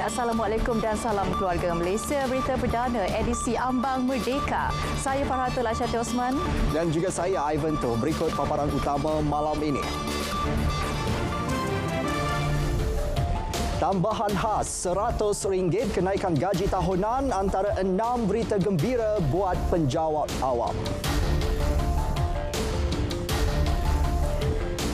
Ya, Assalamualaikum dan salam keluarga Malaysia. Berita perdana edisi Ambang Merdeka. Saya Farhatul Asyati Osman. Dan juga saya, Ivan To. Berikut paparan utama malam ini. Tambahan khas RM100 kenaikan gaji tahunan antara 6 berita gembira buat penjawat awam.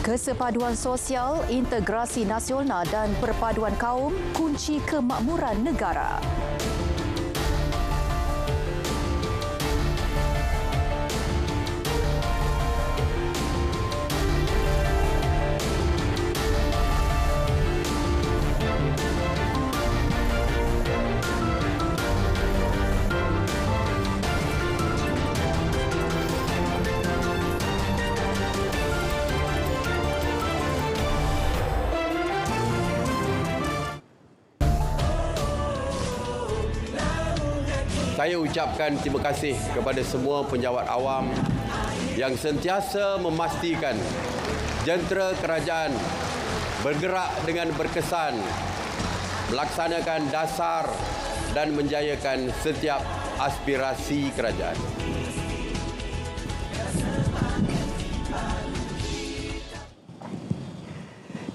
Kesepaduan sosial, integrasi nasional dan perpaduan kaum kunci kemakmuran negara. Saya ucapkan terima kasih kepada semua penjawat awam yang sentiasa memastikan jentera kerajaan bergerak dengan berkesan, melaksanakan dasar dan menjayakan setiap aspirasi kerajaan.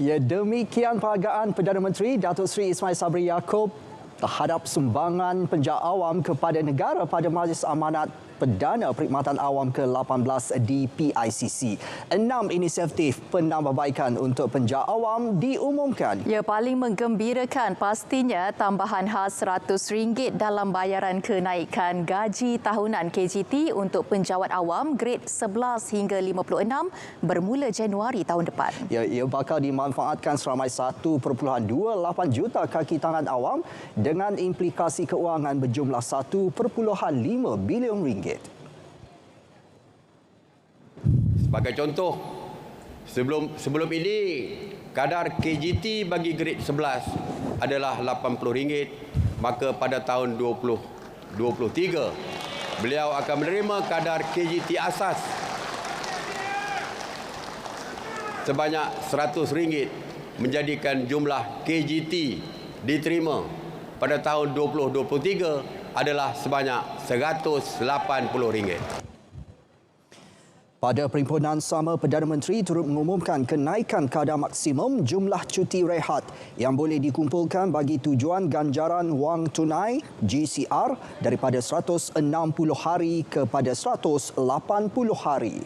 Ya, demikian penghargaan Perdana Menteri Datuk Seri Ismail Sabri Yaakob terhadap sumbangan penjawat awam kepada negara pada Majlis Amanat Perdana Perkhidmatan Awam ke-18 di PICC. 6 inisiatif penambahbaikan untuk penjawat awam diumumkan. Ya, paling menggembirakan pastinya tambahan khas RM100 dalam bayaran kenaikan gaji tahunan KGT untuk penjawat awam grade 11 hingga 56 bermula Januari tahun depan. Ya, ia bakal dimanfaatkan seramai 1.28 juta kaki tangan awam dengan implikasi keuangan berjumlah RM1.5 bilion. Sebagai contoh, sebelum ini kadar KGT bagi grade 11 adalah RM80, maka pada tahun 2023 beliau akan menerima kadar KGT asas sebanyak RM100, menjadikan jumlah KGT diterima pada tahun 2023 adalah sebanyak RM180. Pada perhimpunan sama, Perdana Menteri turut mengumumkan kenaikan kadar maksimum jumlah cuti rehat yang boleh dikumpulkan bagi tujuan ganjaran wang tunai GCR daripada 160 hari kepada 180 hari.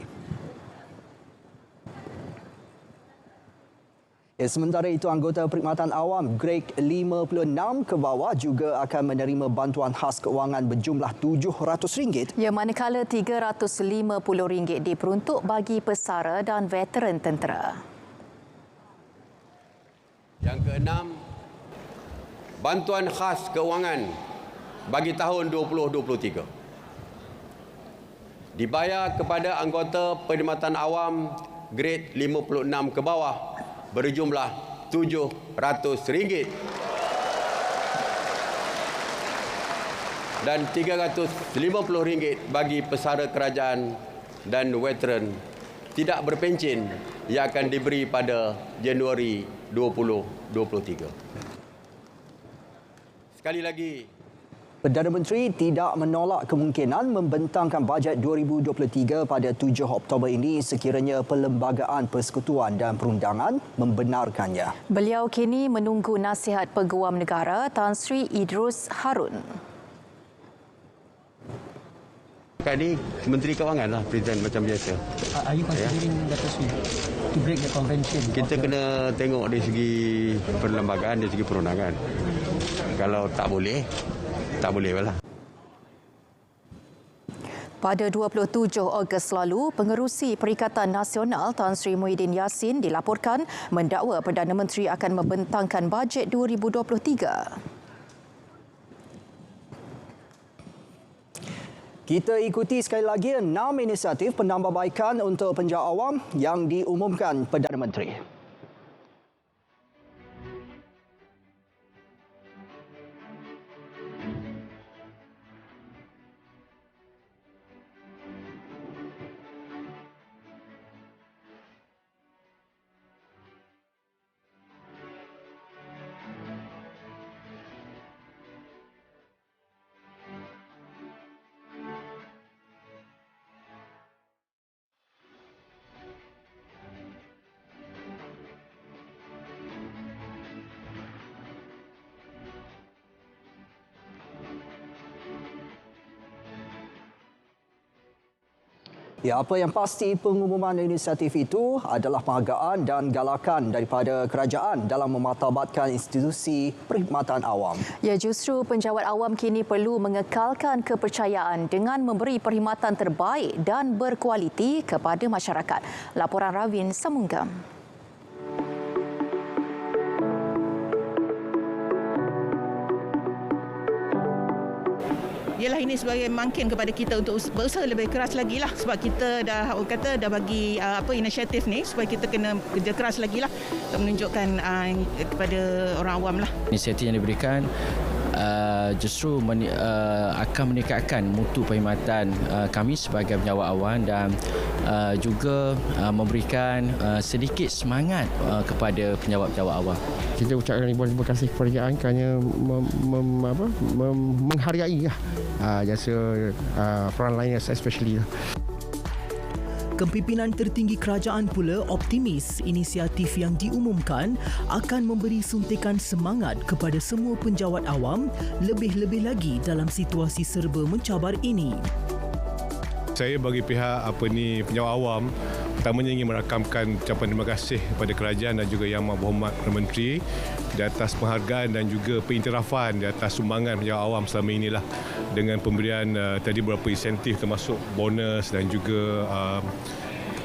Sementara itu, anggota Perkhidmatan Awam grade 56 ke bawah juga akan menerima bantuan khas keuangan berjumlah RM700. Ya, manakala RM350 diperuntuk bagi pesara dan veteran tentera. Yang keenam, bantuan khas keuangan bagi tahun 2023 dibayar kepada anggota Perkhidmatan Awam grade 56 ke bawah berjumlah RM700 dan RM350 bagi pesara kerajaan dan veteran tidak berpencen yang akan diberi pada Januari 2023. Sekali lagi, Perdana Menteri tidak menolak kemungkinan membentangkan bajet 2023 pada 7 Oktober ini sekiranya Perlembagaan Persekutuan dan Perundangan membenarkannya. Beliau kini menunggu nasihat Peguam Negara Tan Sri Idrus Harun. Kali Menteri Kewangan lah presiden macam biasa. Are you considering Datuk Sri to break the convention? Kita kena tengok dari segi perlembagaan, dari segi perundangan. Kalau tak boleh lah. Pada 27 Ogos lalu, Pengerusi Perikatan Nasional Tan Sri Muhyiddin Yassin dilaporkan mendakwa Perdana Menteri akan membentangkan bajet 2023. Kita ikuti sekali lagi 6 inisiatif penambahbaikan untuk penjawat awam yang diumumkan Perdana Menteri. Ya, apa yang pasti pengumuman inisiatif itu adalah penghargaan dan galakan daripada kerajaan dalam memartabatkan institusi perkhidmatan awam. Ya, justru penjawat awam kini perlu mengekalkan kepercayaan dengan memberi perkhidmatan terbaik dan berkualiti kepada masyarakat. Laporan Ravin Samunggam. Ialah ini sebagai mangkin kepada kita untuk berusaha lebih keras lagi lah, sebab kita dah bagi inisiatif ni supaya kita kena kerja keras lagi lah untuk menunjukkan kepada orang awam lah. Inisiatif yang diberikan justru akan meningkatkan mutu perkhidmatan kami sebagai penjawat awam dan juga memberikan sedikit semangat kepada penjawat-penjawat awam. Kita ucapkan ribuan terima kasih kepada kerajaan kerana menghargai jasa frontliners especially. Kepimpinan tertinggi kerajaan pula optimis inisiatif yang diumumkan akan memberi suntikan semangat kepada semua penjawat awam lebih-lebih lagi dalam situasi serba mencabar ini. Saya bagi pihak penjawat awam, pertamanya ingin merakamkan ucapan terima kasih kepada kerajaan dan juga Yang Berhormat Perdana Menteri di atas penghargaan dan juga pengiktirafan di atas sumbangan penjawat awam selama inilah, dengan pemberian tadi beberapa insentif termasuk bonus dan juga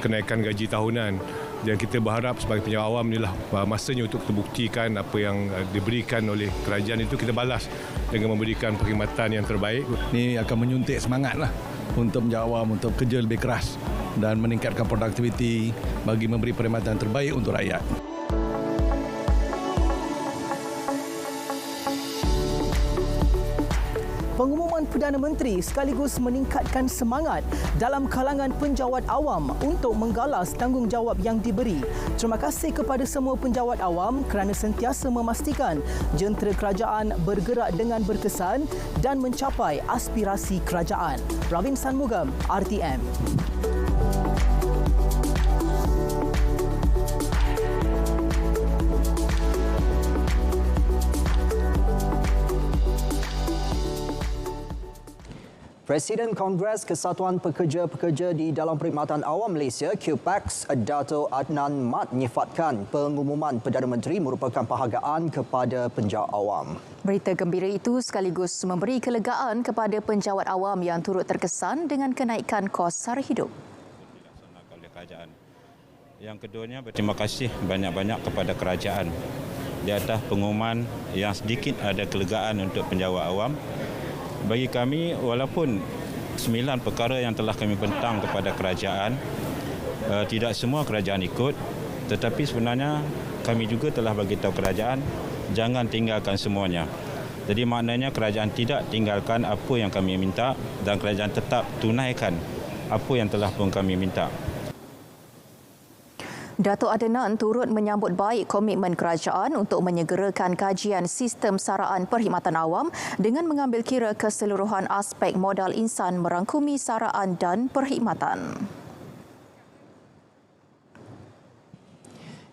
kenaikan gaji tahunan. Dan kita berharap sebagai penjawat awam inilah masanya untuk kita buktikan apa yang diberikan oleh kerajaan itu kita balas dengan memberikan perkhidmatan yang terbaik. Ini akan menyuntik semangatlah untuk penjawat awam untuk kerja lebih keras dan meningkatkan produktiviti bagi memberi perkhidmatan terbaik untuk rakyat. Pengumuman Perdana Menteri sekaligus meningkatkan semangat dalam kalangan penjawat awam untuk menggalas tanggungjawab yang diberi. Terima kasih kepada semua penjawat awam kerana sentiasa memastikan jentera kerajaan bergerak dengan berkesan dan mencapai aspirasi kerajaan. Ravin Samunggam, RTM. Presiden Kongres Kesatuan Pekerja-Pekerja di dalam Perkhidmatan Awam Malaysia, QPAX, Dato' Adnan Mat menyifatkan pengumuman Perdana Menteri merupakan penghargaan kepada penjawat awam. Berita gembira itu sekaligus memberi kelegaan kepada penjawat awam yang turut terkesan dengan kenaikan kos sara hidup. Yang keduanya, berterima kasih banyak-banyak kepada kerajaan di atas pengumuman yang sedikit ada kelegaan untuk penjawat awam. Bagi kami, walaupun 9 perkara yang telah kami bentang kepada kerajaan, tidak semua kerajaan ikut, tetapi sebenarnya kami juga telah bagi tahu kerajaan, jangan tinggalkan semuanya. Jadi maknanya kerajaan tidak tinggalkan apa yang kami minta dan kerajaan tetap tunaikan apa yang telah pun kami minta. Dato' Adnan turut menyambut baik komitmen kerajaan untuk menyegerakan kajian sistem saraan perkhidmatan awam dengan mengambil kira keseluruhan aspek modal insan merangkumi saraan dan perkhidmatan.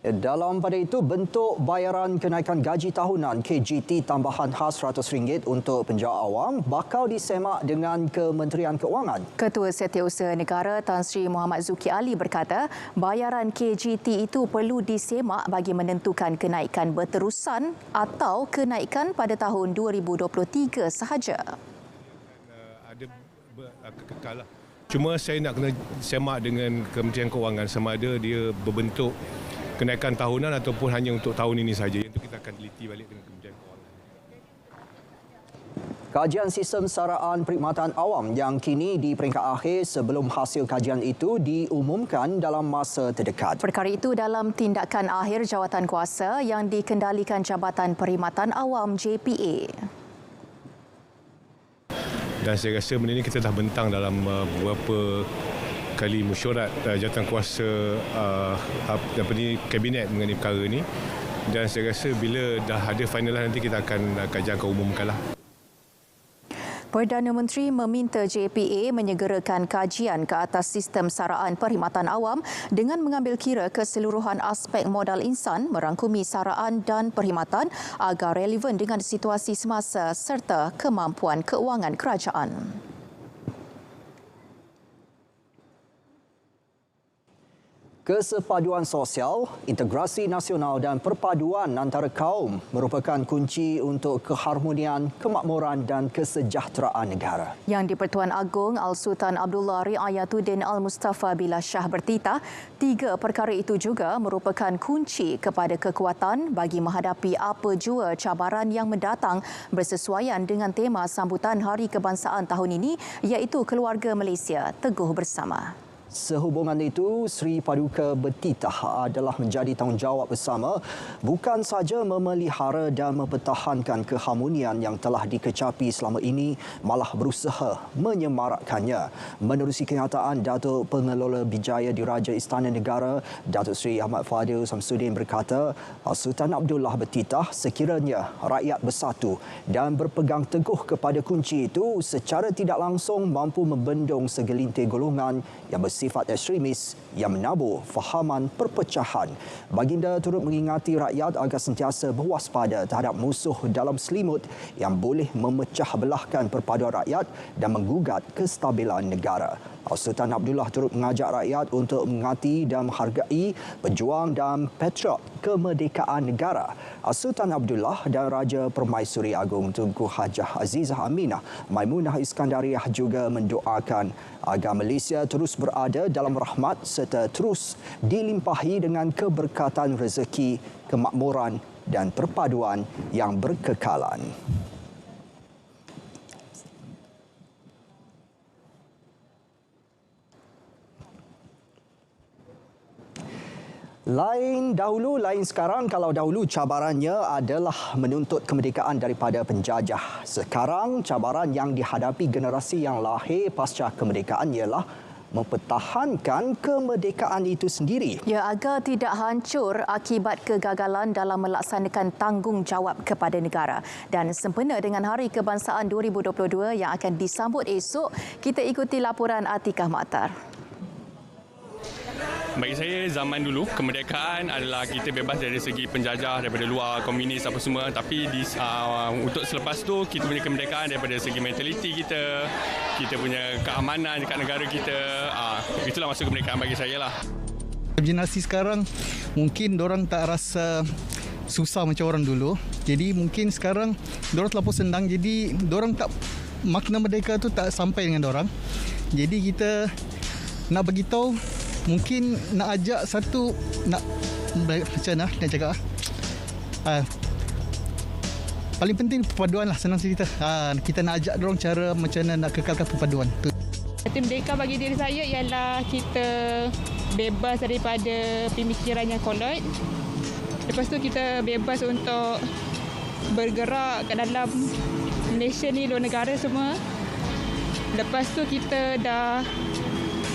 Dalam pada itu, bentuk bayaran kenaikan gaji tahunan KGT tambahan khas RM100 untuk penjawat awam bakal disemak dengan Kementerian Keuangan. Ketua Setiausaha Negara Tan Sri Muhammad Zuki Ali berkata, bayaran KGT itu perlu disemak bagi menentukan kenaikan berterusan atau kenaikan pada tahun 2023 sahaja. Ada kekekalan. Cuma saya nak kena semak dengan Kementerian Keuangan sama ada dia berbentuk kenaikan tahunan ataupun hanya untuk tahun ini saja. Itu kita akan teliti balik dengan Kementerian Keuangan. Kajian sistem saraan perkhidmatan awam yang kini di peringkat akhir sebelum hasil kajian itu diumumkan dalam masa terdekat. Perkara itu dalam tindakan akhir jawatankuasa yang dikendalikan Jabatan Perkhidmatan Awam JPA. Dan saya rasa benda ini kita dah bentang dalam beberapa kali mesyuarat jawatankuasa kabinet mengenai perkara ini, dan saya rasa bila dah ada final nanti kita akan umumkanlah. Perdana Menteri meminta JPA menyegerakan kajian ke atas sistem saraan perkhidmatan awam dengan mengambil kira keseluruhan aspek modal insan merangkumi saraan dan perkhidmatan agar relevan dengan situasi semasa serta kemampuan keuangan kerajaan. Kesepaduan sosial, integrasi nasional dan perpaduan antara kaum merupakan kunci untuk keharmonian, kemakmuran dan kesejahteraan negara. Yang di-Pertuan Agong Al-Sultan Abdullah Riayatuddin Al-Mustafa Billah Shah bertitah, 3 perkara itu juga merupakan kunci kepada kekuatan bagi menghadapi apa jua cabaran yang mendatang bersesuaian dengan tema sambutan Hari Kebangsaan tahun ini iaitu Keluarga Malaysia Teguh Bersama. Sehubungan itu, Sri Paduka bertitah adalah menjadi tanggungjawab bersama bukan sahaja memelihara dan mempertahankan keharmonian yang telah dikecapi selama ini, malah berusaha menyemarakkannya. Menerusi kenyataan, Datuk Pengelola Bijaya Diraja Istana Negara, Datuk Seri Ahmad Fadil Samsudin berkata, Sultan Abdullah bertitah sekiranya rakyat bersatu dan berpegang teguh kepada kunci itu secara tidak langsung mampu membendung segelintir golongan yang bersifat ekstremis yang menabur fahaman perpecahan. Baginda turut mengingati rakyat agar sentiasa berwaspada terhadap musuh dalam selimut yang boleh memecah belahkan perpaduan rakyat dan menggugat kestabilan negara. Sultan Abdullah turut mengajak rakyat untuk mengingati dan menghargai pejuang dan patriot kemerdekaan negara. Sultan Abdullah dan Raja Permaisuri Agong Tunku Hajah Azizah Aminah Maimunah Iskandariah juga mendoakan agar Malaysia terus berada dalam rahmat serta terus dilimpahi dengan keberkatan rezeki, kemakmuran dan perpaduan yang berkekalan. Lain dahulu, lain sekarang. Kalau dahulu cabarannya adalah menuntut kemerdekaan daripada penjajah. Sekarang cabaran yang dihadapi generasi yang lahir pasca kemerdekaan ialah mempertahankan kemerdekaan itu sendiri. Ya, agar tidak hancur akibat kegagalan dalam melaksanakan tanggungjawab kepada negara. Dan sempena dengan Hari Kebangsaan 2022 yang akan disambut esok, kita ikuti laporan Atikah Maktar. Bagi saya, zaman dulu kemerdekaan adalah kita bebas dari segi penjajah daripada luar, komunis apa semua, tapi untuk selepas tu kita punya kemerdekaan daripada segi mentaliti kita punya keamanan dekat negara kita. Itulah maksud kemerdekaan bagi saya lah. Generasi sekarang mungkin dorang tak rasa susah macam orang dulu. Jadi mungkin sekarang dorang terlalu senang, jadi dorang tak, makna merdeka tu tak sampai dengan dorang. Jadi kita nak beritahu, mungkin nak ajak satu, macam mana nak cakap, paling penting perpaduan lah, senang cerita. Kita nak ajak dorang cara macam mana nak kekalkan perpaduan. Arti merdeka bagi diri saya ialah kita bebas daripada pemikiran yang kolot. Lepas tu kita bebas untuk bergerak ke dalam Malaysia ni, luar negara semua. Lepas tu kita dah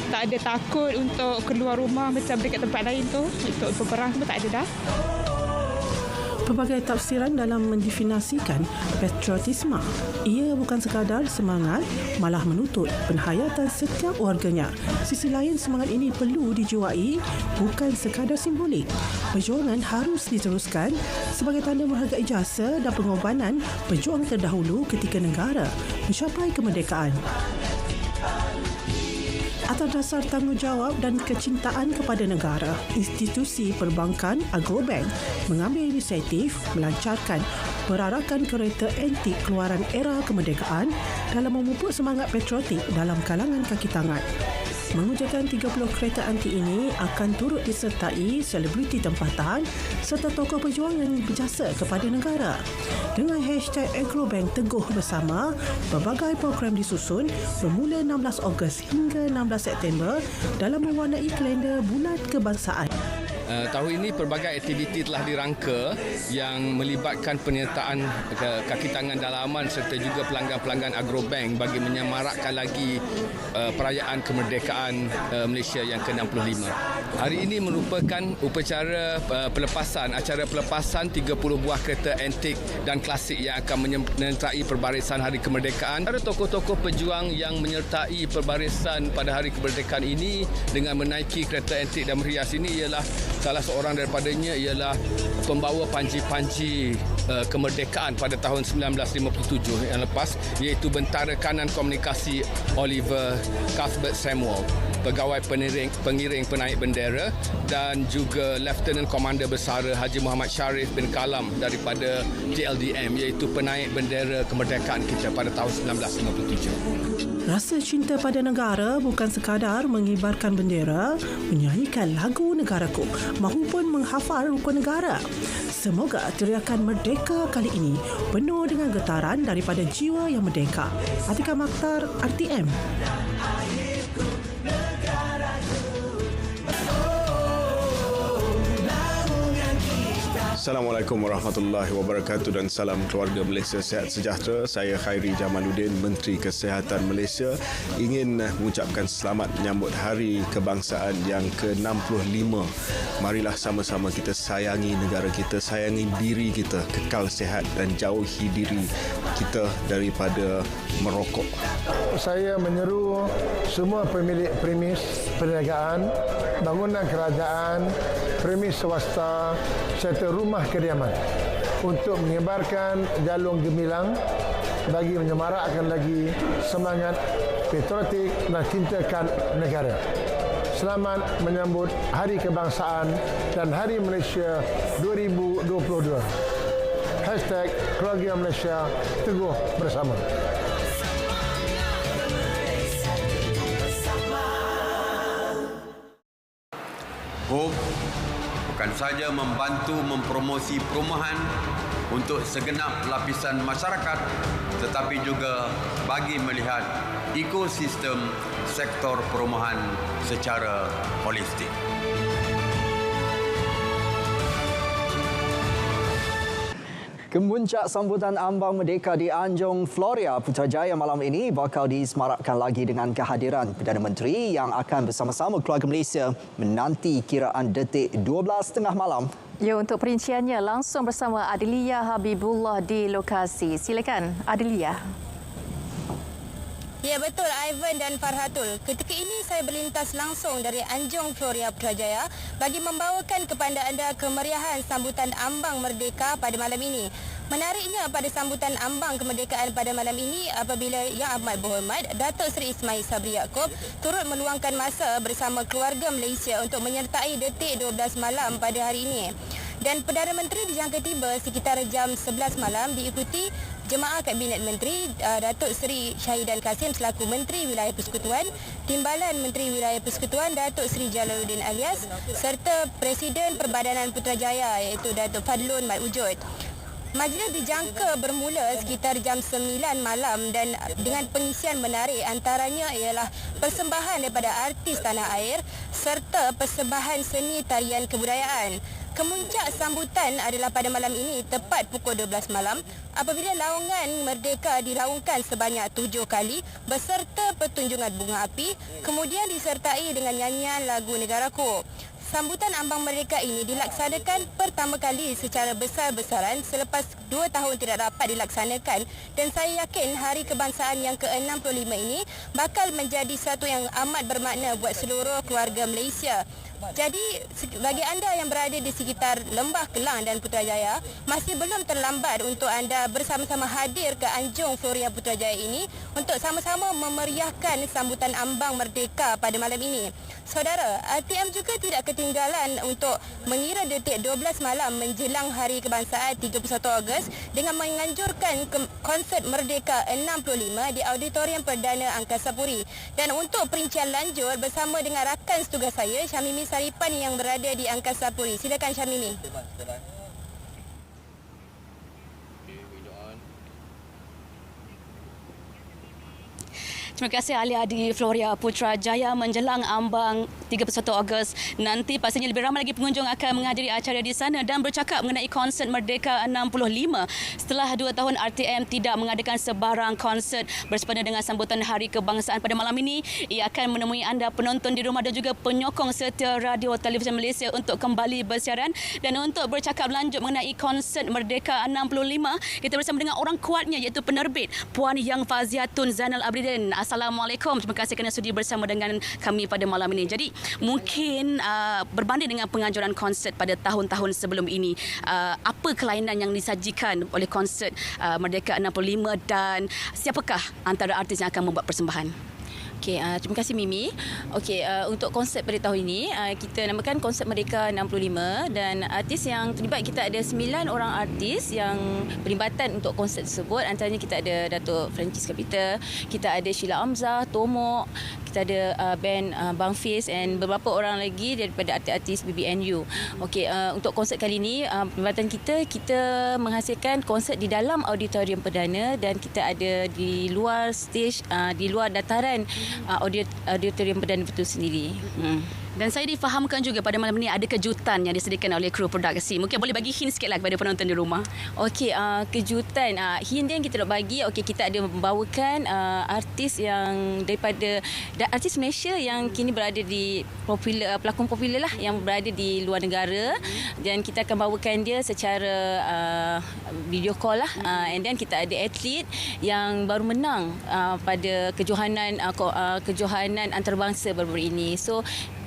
tak ada takut untuk keluar rumah macam dekat tempat lain tu, untuk berperang semua tak ada dah. Pelbagai tafsiran dalam mendefinisikan patriotisme. Ia bukan sekadar semangat, malah menuntut penghayatan setiap warganya. Sisi lain, semangat ini perlu dijiwai, bukan sekadar simbolik. Perjuangan harus diteruskan sebagai tanda menghargai jasa dan pengorbanan pejuang terdahulu ketika negara mencapai kemerdekaan. Atas dasar tanggungjawab dan kecintaan kepada negara, institusi perbankan Agrobank mengambil inisiatif melancarkan perarakan kereta antik keluaran era kemerdekaan dalam memupuk semangat patriotik dalam kalangan kaki tangan. Mengujakan 30 kereta antik ini akan turut disertai selebriti tempatan serta tokoh pejuang yang berjasa kepada negara. Dengan hashtag Agrobank Teguh Bersama, berbagai program disusun bermula 16 Ogos hingga 16 September dalam mewarnai kalender Bulan Kebangsaan. Tahun ini pelbagai aktiviti telah dirangka yang melibatkan penyertaan kaki tangan dalaman serta juga pelanggan-pelanggan Agrobank bagi menyemarakkan lagi perayaan kemerdekaan Malaysia yang ke-65. Hari ini merupakan upacara acara pelepasan 30 buah kereta antik dan klasik yang akan menyertai perbarisan Hari Kemerdekaan. Ada tokoh-tokoh pejuang yang menyertai perbarisan pada Hari Kemerdekaan ini dengan menaiki kereta antik dan merias ini ialah salah seorang daripadanya ialah pembawa panji-panji kemerdekaan pada tahun 1957 yang lepas, iaitu Bentara Kanan Komunikasi Oliver Cuthbert Samuel. pegawai pengiring penaik bendera dan juga Lieutenant Commander Bersara Haji Muhammad Sharif bin Kalam daripada JLDM, iaitu penaik bendera kemerdekaan kita pada tahun 1957. Rasa cinta pada negara bukan sekadar mengibarkan bendera, menyanyikan lagu negaraku mahupun menghafal rukun negara. Semoga teriakan merdeka kali ini penuh dengan getaran daripada jiwa yang merdeka. Atika Makhtar, RTM. Assalamualaikum warahmatullahi wabarakatuh dan salam keluarga Malaysia sihat sejahtera. Saya Khairi Jamaluddin, Menteri Kesihatan Malaysia, ingin mengucapkan selamat menyambut Hari Kebangsaan yang ke-65. Marilah sama-sama kita sayangi negara kita, sayangi diri kita, kekal sihat dan jauhi diri kita daripada merokok. Saya menyeru semua pemilik premis perniagaan, bangunan kerajaan, premis swasta serta rumah kediaman untuk menyebarkan jalung gemilang bagi menyemarakkan lagi semangat patriotik dan cintakan negara. Selamat menyambut Hari Kebangsaan dan Hari Malaysia 2022. #Keluarga Malaysia Teguh Bersama. Bukan saja membantu mempromosi perumahan untuk segenap lapisan masyarakat, tetapi juga bagi melihat ekosistem sektor perumahan secara holistik. Kemuncak sambutan Ambang Merdeka di Anjong, Floria, Putrajaya malam ini bakal disemarakkan lagi dengan kehadiran Perdana Menteri yang akan bersama-sama keluarga Malaysia menanti kiraan detik 12.30 malam. Ya, untuk perinciannya langsung bersama Adelia Habibullah di lokasi. Silakan Adelia. Ya, betul Ivan dan Farhatul. Ketika ini saya berlintas langsung dari Anjong, Floria, Putrajaya bagi membawakan kepada anda kemeriahan sambutan Ambang Merdeka pada malam ini. Menariknya pada sambutan Ambang Kemerdekaan pada malam ini apabila Yang Amat Berhormat Datuk Seri Ismail Sabri Yaakob turut meluangkan masa bersama keluarga Malaysia untuk menyertai detik 12 malam pada hari ini. Dan Perdana Menteri dijangka tiba sekitar jam 11 malam diikuti Jemaah Kabinet Menteri Datuk Seri Syahidan Kasim selaku Menteri Wilayah Persekutuan, Timbalan Menteri Wilayah Persekutuan Datuk Seri Jalaluddin Alias serta Presiden Perbadanan Putrajaya iaitu Datuk Fadlun Mat Wujud. Majlis dijangka bermula sekitar jam 9 malam dan dengan pengisian menarik antaranya ialah persembahan daripada artis tanah air serta persembahan seni tarian kebudayaan. Kemuncak sambutan adalah pada malam ini tepat pukul 12 malam apabila laungan Merdeka diraungkan sebanyak 7 kali beserta pertunjukan bunga api kemudian disertai dengan nyanyian lagu Negaraku. Sambutan Ambang Merdeka ini dilaksanakan pertama kali secara besar-besaran selepas 2 tahun tidak dapat dilaksanakan dan saya yakin Hari Kebangsaan yang ke-65 ini bakal menjadi satu yang amat bermakna buat seluruh keluarga Malaysia. Jadi bagi anda yang berada di sekitar Lembah Kelang dan Putrajaya, masih belum terlambat untuk anda bersama-sama hadir ke Anjong Floria Putrajaya ini untuk sama-sama memeriahkan sambutan Ambang Merdeka pada malam ini. Saudara, RTM juga tidak ketinggalan untuk mengira detik 12 malam menjelang Hari Kebangsaan 31 Ogos dengan menganjurkan konsert Merdeka 65 di Auditorium Perdana Angkasa Puri. Dan untuk perincian lanjut bersama dengan rakan setugas saya, Syamimi Saripan yang berada di Angkasa Puri. Silakan Syamimi. Terima kasih Alia di Floria Putrajaya menjelang Ambang 31 Ogos. Nanti pastinya lebih ramai lagi pengunjung akan menghadiri acara di sana dan bercakap mengenai konsert Merdeka 65. Setelah 2 tahun RTM tidak mengadakan sebarang konsert bersempena dengan sambutan Hari Kebangsaan pada malam ini, ia akan menemui anda penonton di rumah dan juga penyokong setia Radio Televisyen Malaysia untuk kembali bersiaran. Dan untuk bercakap lanjut mengenai konsert Merdeka 65, kita bersama dengan orang kuatnya iaitu penerbit Puan Yang Faziatun Zainal Abidin. Assalamualaikum. Terima kasih kerana sudi bersama dengan kami pada malam ini. Jadi mungkin berbanding dengan penganjuran konsert pada tahun-tahun sebelum ini, apa kelainan yang disajikan oleh konsert Merdeka 65 dan siapakah antara artis yang akan membuat persembahan? Okey, terima kasih Mimi. Okey, untuk konsep pada tahun ini, kita namakan konsep Merdeka 65 dan artis yang terlibat, kita ada 9 orang artis yang berlibatan untuk konsep tersebut. Antaranya kita ada Datuk Francis Kapita, kita ada Sheila Amzah, Tomok, kita ada band Bang Fiz dan beberapa orang lagi daripada artis-artis BBNU. Okey, untuk konsep kali ini, perlibatan kita menghasilkan konsep di dalam auditorium perdana dan kita ada di luar stage, di luar dataran auditorium perdana itu sendiri. Dan saya difahamkan juga pada malam ini ada kejutan yang disediakan oleh kru produksi. Mungkin boleh bagi hint sikitlah kepada penonton di rumah. Okey, kejutan. Hint yang kita nak bagi, okey, kita ada membawakan artis yang daripada artis Malaysia yang kini berada di popular, pelakon popular lah yang berada di luar negara, dan kita akan bawakan dia secara video call lah. And then kita ada atlet yang baru menang pada kejohanan antarabangsa baru-baru ini. So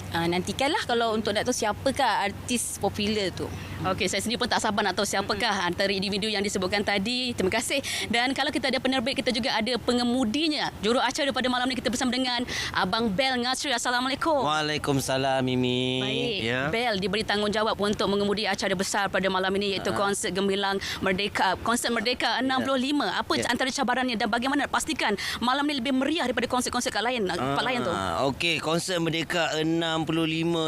nantikanlah kalau untuk nak tahu siapakah artis popular tu. Okey, saya sendiri pun tak sabar nak tahu siapakah antara individu yang disebutkan tadi. Terima kasih. Dan kalau kita ada penerbit, kita juga ada pengemudinya. Juru acara pada malam ni kita bersama dengan Abang Bel Ngasri. Assalamualaikum. Waalaikumsalam, Mimi. Baik. Ya. Bel diberi tanggungjawab untuk mengemudi acara besar pada malam ini, iaitu konsert gemilang Merdeka. Konsert Merdeka 65. Apa antara cabarannya dan bagaimana nak pastikan malam ni lebih meriah daripada konsert-konsert lain tu? Okey, konsert Merdeka 65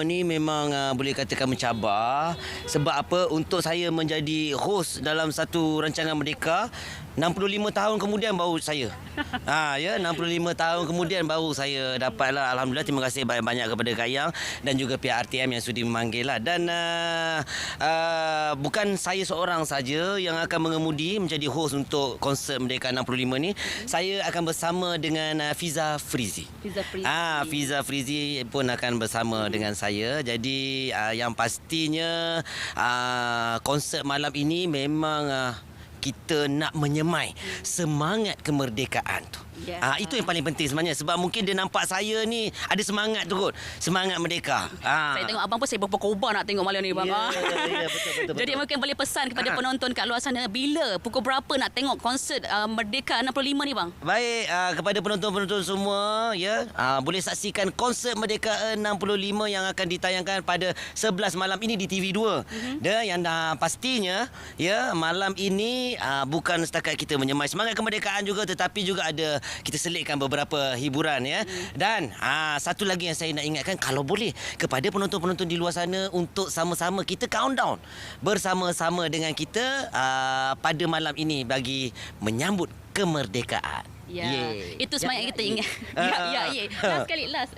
ni memang boleh katakan mencabar. Sebab apa? Untuk saya menjadi host dalam satu rancangan Merdeka, 65 tahun kemudian baru saya. 65 tahun kemudian baru saya dapatlah. Alhamdulillah, terima kasih banyak-banyak kepada Kak Yang dan juga pihak RTM yang sudi memanggil lah. Dan bukan saya seorang saja yang akan mengemudi menjadi host untuk konsert Merdeka 65 ni. Saya akan bersama dengan Fiza Frizi. Fiza Frizi pun akan bersama dengan saya. Jadi yang pastinya konsert malam ini memang kita nak menyemai semangat kemerdekaan tu. Itu yang paling penting sebenarnya. Sebab mungkin dia nampak saya ni ada semangat tu kot. Semangat merdeka. Saya tengok abang pun saya berkobar nak tengok malam ni bang. Betul. Jadi mungkin boleh pesan kepada penonton kat luar sana, bila, pukul berapa nak tengok konsert Merdeka 65 ni bang? Baik, kepada penonton-penonton semua, ya, boleh saksikan konsert Merdeka 65 yang akan ditayangkan pada 11 malam ini di TV2. Dan yang pastinya, ya, malam ini bukan setakat kita menyemai semangat kemerdekaan juga, tetapi juga ada kita selitkan beberapa hiburan, ya. Dan satu lagi yang saya nak ingatkan, kalau boleh kepada penonton-penonton di luar sana untuk sama-sama kita countdown bersama-sama dengan kita pada malam ini bagi menyambut kemerdekaan. Ya, itu semangat yang kita ingat. Last sekali, last.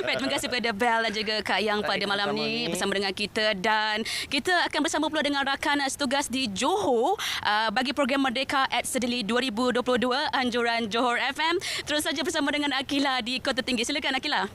Baik, terima kasih kepada Bel dan juga Kak Yang pada malam ni bersama dengan kita. Dan kita akan bersama pula dengan rakan setugas di Johor bagi program Merdeka at Sedili 2022 anjuran Johor FM. Terus saja bersama dengan Akila di Kota Tinggi. Silakan Akila.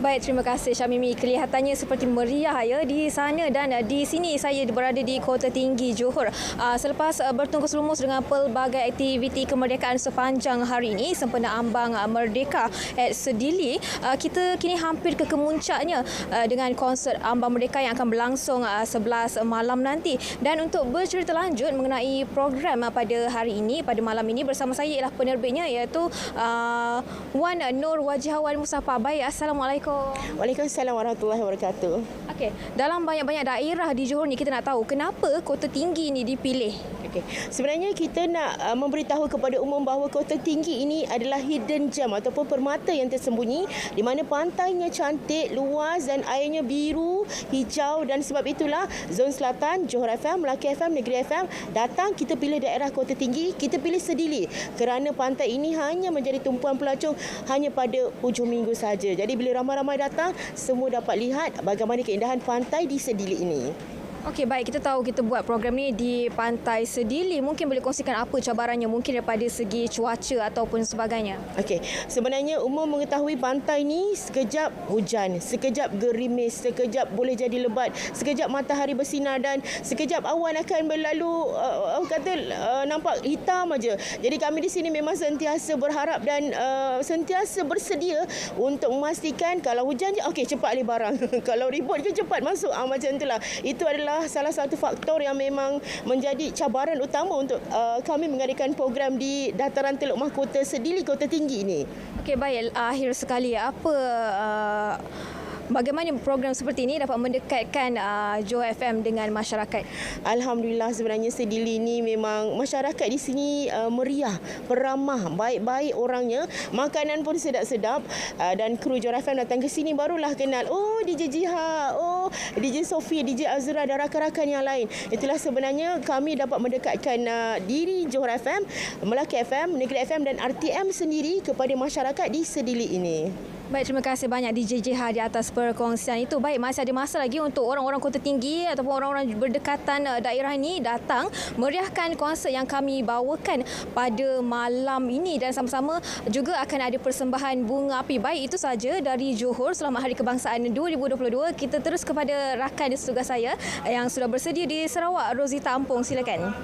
Baik, terima kasih Syamimi. Kelihatannya seperti meriah ya di sana, dan di sini saya berada di Kota Tinggi Johor. Selepas bertungkus lumus dengan pelbagai aktiviti kemerdekaan sepanjang hari ini, sempena ambang Merdeka at Sedili, kita kini hampir ke kemuncaknya dengan konsert ambang Merdeka yang akan berlangsung 11 malam nanti. Dan untuk bercerita lanjut mengenai program pada hari ini, pada malam ini, bersama saya ialah penerbitnya, iaitu Wan Nur Wajihawan Musafa. Baik, Assalamualaikum. Waalaikumsalam warahmatullahi wabarakatuh. Okey, dalam banyak-banyak daerah di Johor ni, kita nak tahu kenapa Kota Tinggi ni dipilih? Okey, sebenarnya kita nak memberitahu kepada umum bahawa Kota Tinggi ini adalah hidden gem ataupun permata yang tersembunyi, di mana pantainya cantik, luas dan airnya biru, hijau, dan sebab itulah Zon Selatan, Johor FM, Melaka FM, Negeri FM datang. Kita pilih daerah Kota Tinggi, kita pilih Sedili kerana pantai ini hanya menjadi tumpuan pelancong hanya pada hujung minggu saja. Jadi bila ramai-ramai datang, semua dapat lihat bagaimana keindahan pantai di Sedili ini. Okey, baik. Kita tahu kita buat program ni di Pantai Sedili. Mungkin boleh kongsikan apa cabarannya mungkin daripada segi cuaca ataupun sebagainya. Okey, sebenarnya umum mengetahui pantai ni sekejap hujan, sekejap gerimis, sekejap boleh jadi lebat, sekejap matahari bersinar dan sekejap awan akan berlalu nampak hitam aja. Jadi kami di sini memang sentiasa berharap dan sentiasa bersedia untuk memastikan kalau hujan je okey cepat alih barang. Kalau ribut je cepat masuk. Macam itulah. Itu adalah salah satu faktor yang memang menjadi cabaran utama untuk kami mengadakan program di dataran Teluk Mahkota Sedili Kota Tinggi ini. Okey, baik. Akhir sekali, bagaimana program seperti ini dapat mendekatkan Johor FM dengan masyarakat? Alhamdulillah, sebenarnya Sedili ini memang masyarakat di sini meriah, peramah, baik-baik orangnya. Makanan pun sedap-sedap dan kru Johor FM datang ke sini barulah kenal. Oh, DJ Jiha, oh DJ Sofi, DJ Azura dan rakan-rakan yang lain. Itulah sebenarnya kami dapat mendekatkan diri Johor FM, Melaka FM, Negeri FM dan RTM sendiri kepada masyarakat di Sedili ini. Baik, terima kasih banyak DJ Jiha di atas perkongsian itu. Baik, masih ada masa lagi untuk orang-orang Kota Tinggi ataupun orang-orang berdekatan daerah ini datang meriahkan konsert yang kami bawakan pada malam ini dan sama-sama juga akan ada persembahan bunga api. Baik, itu saja dari Johor Selamat Hari Kebangsaan 2022. Kita terus kepada rakan di tugas saya yang sudah bersedia di Sarawak, Rosita Ampong. Silakan.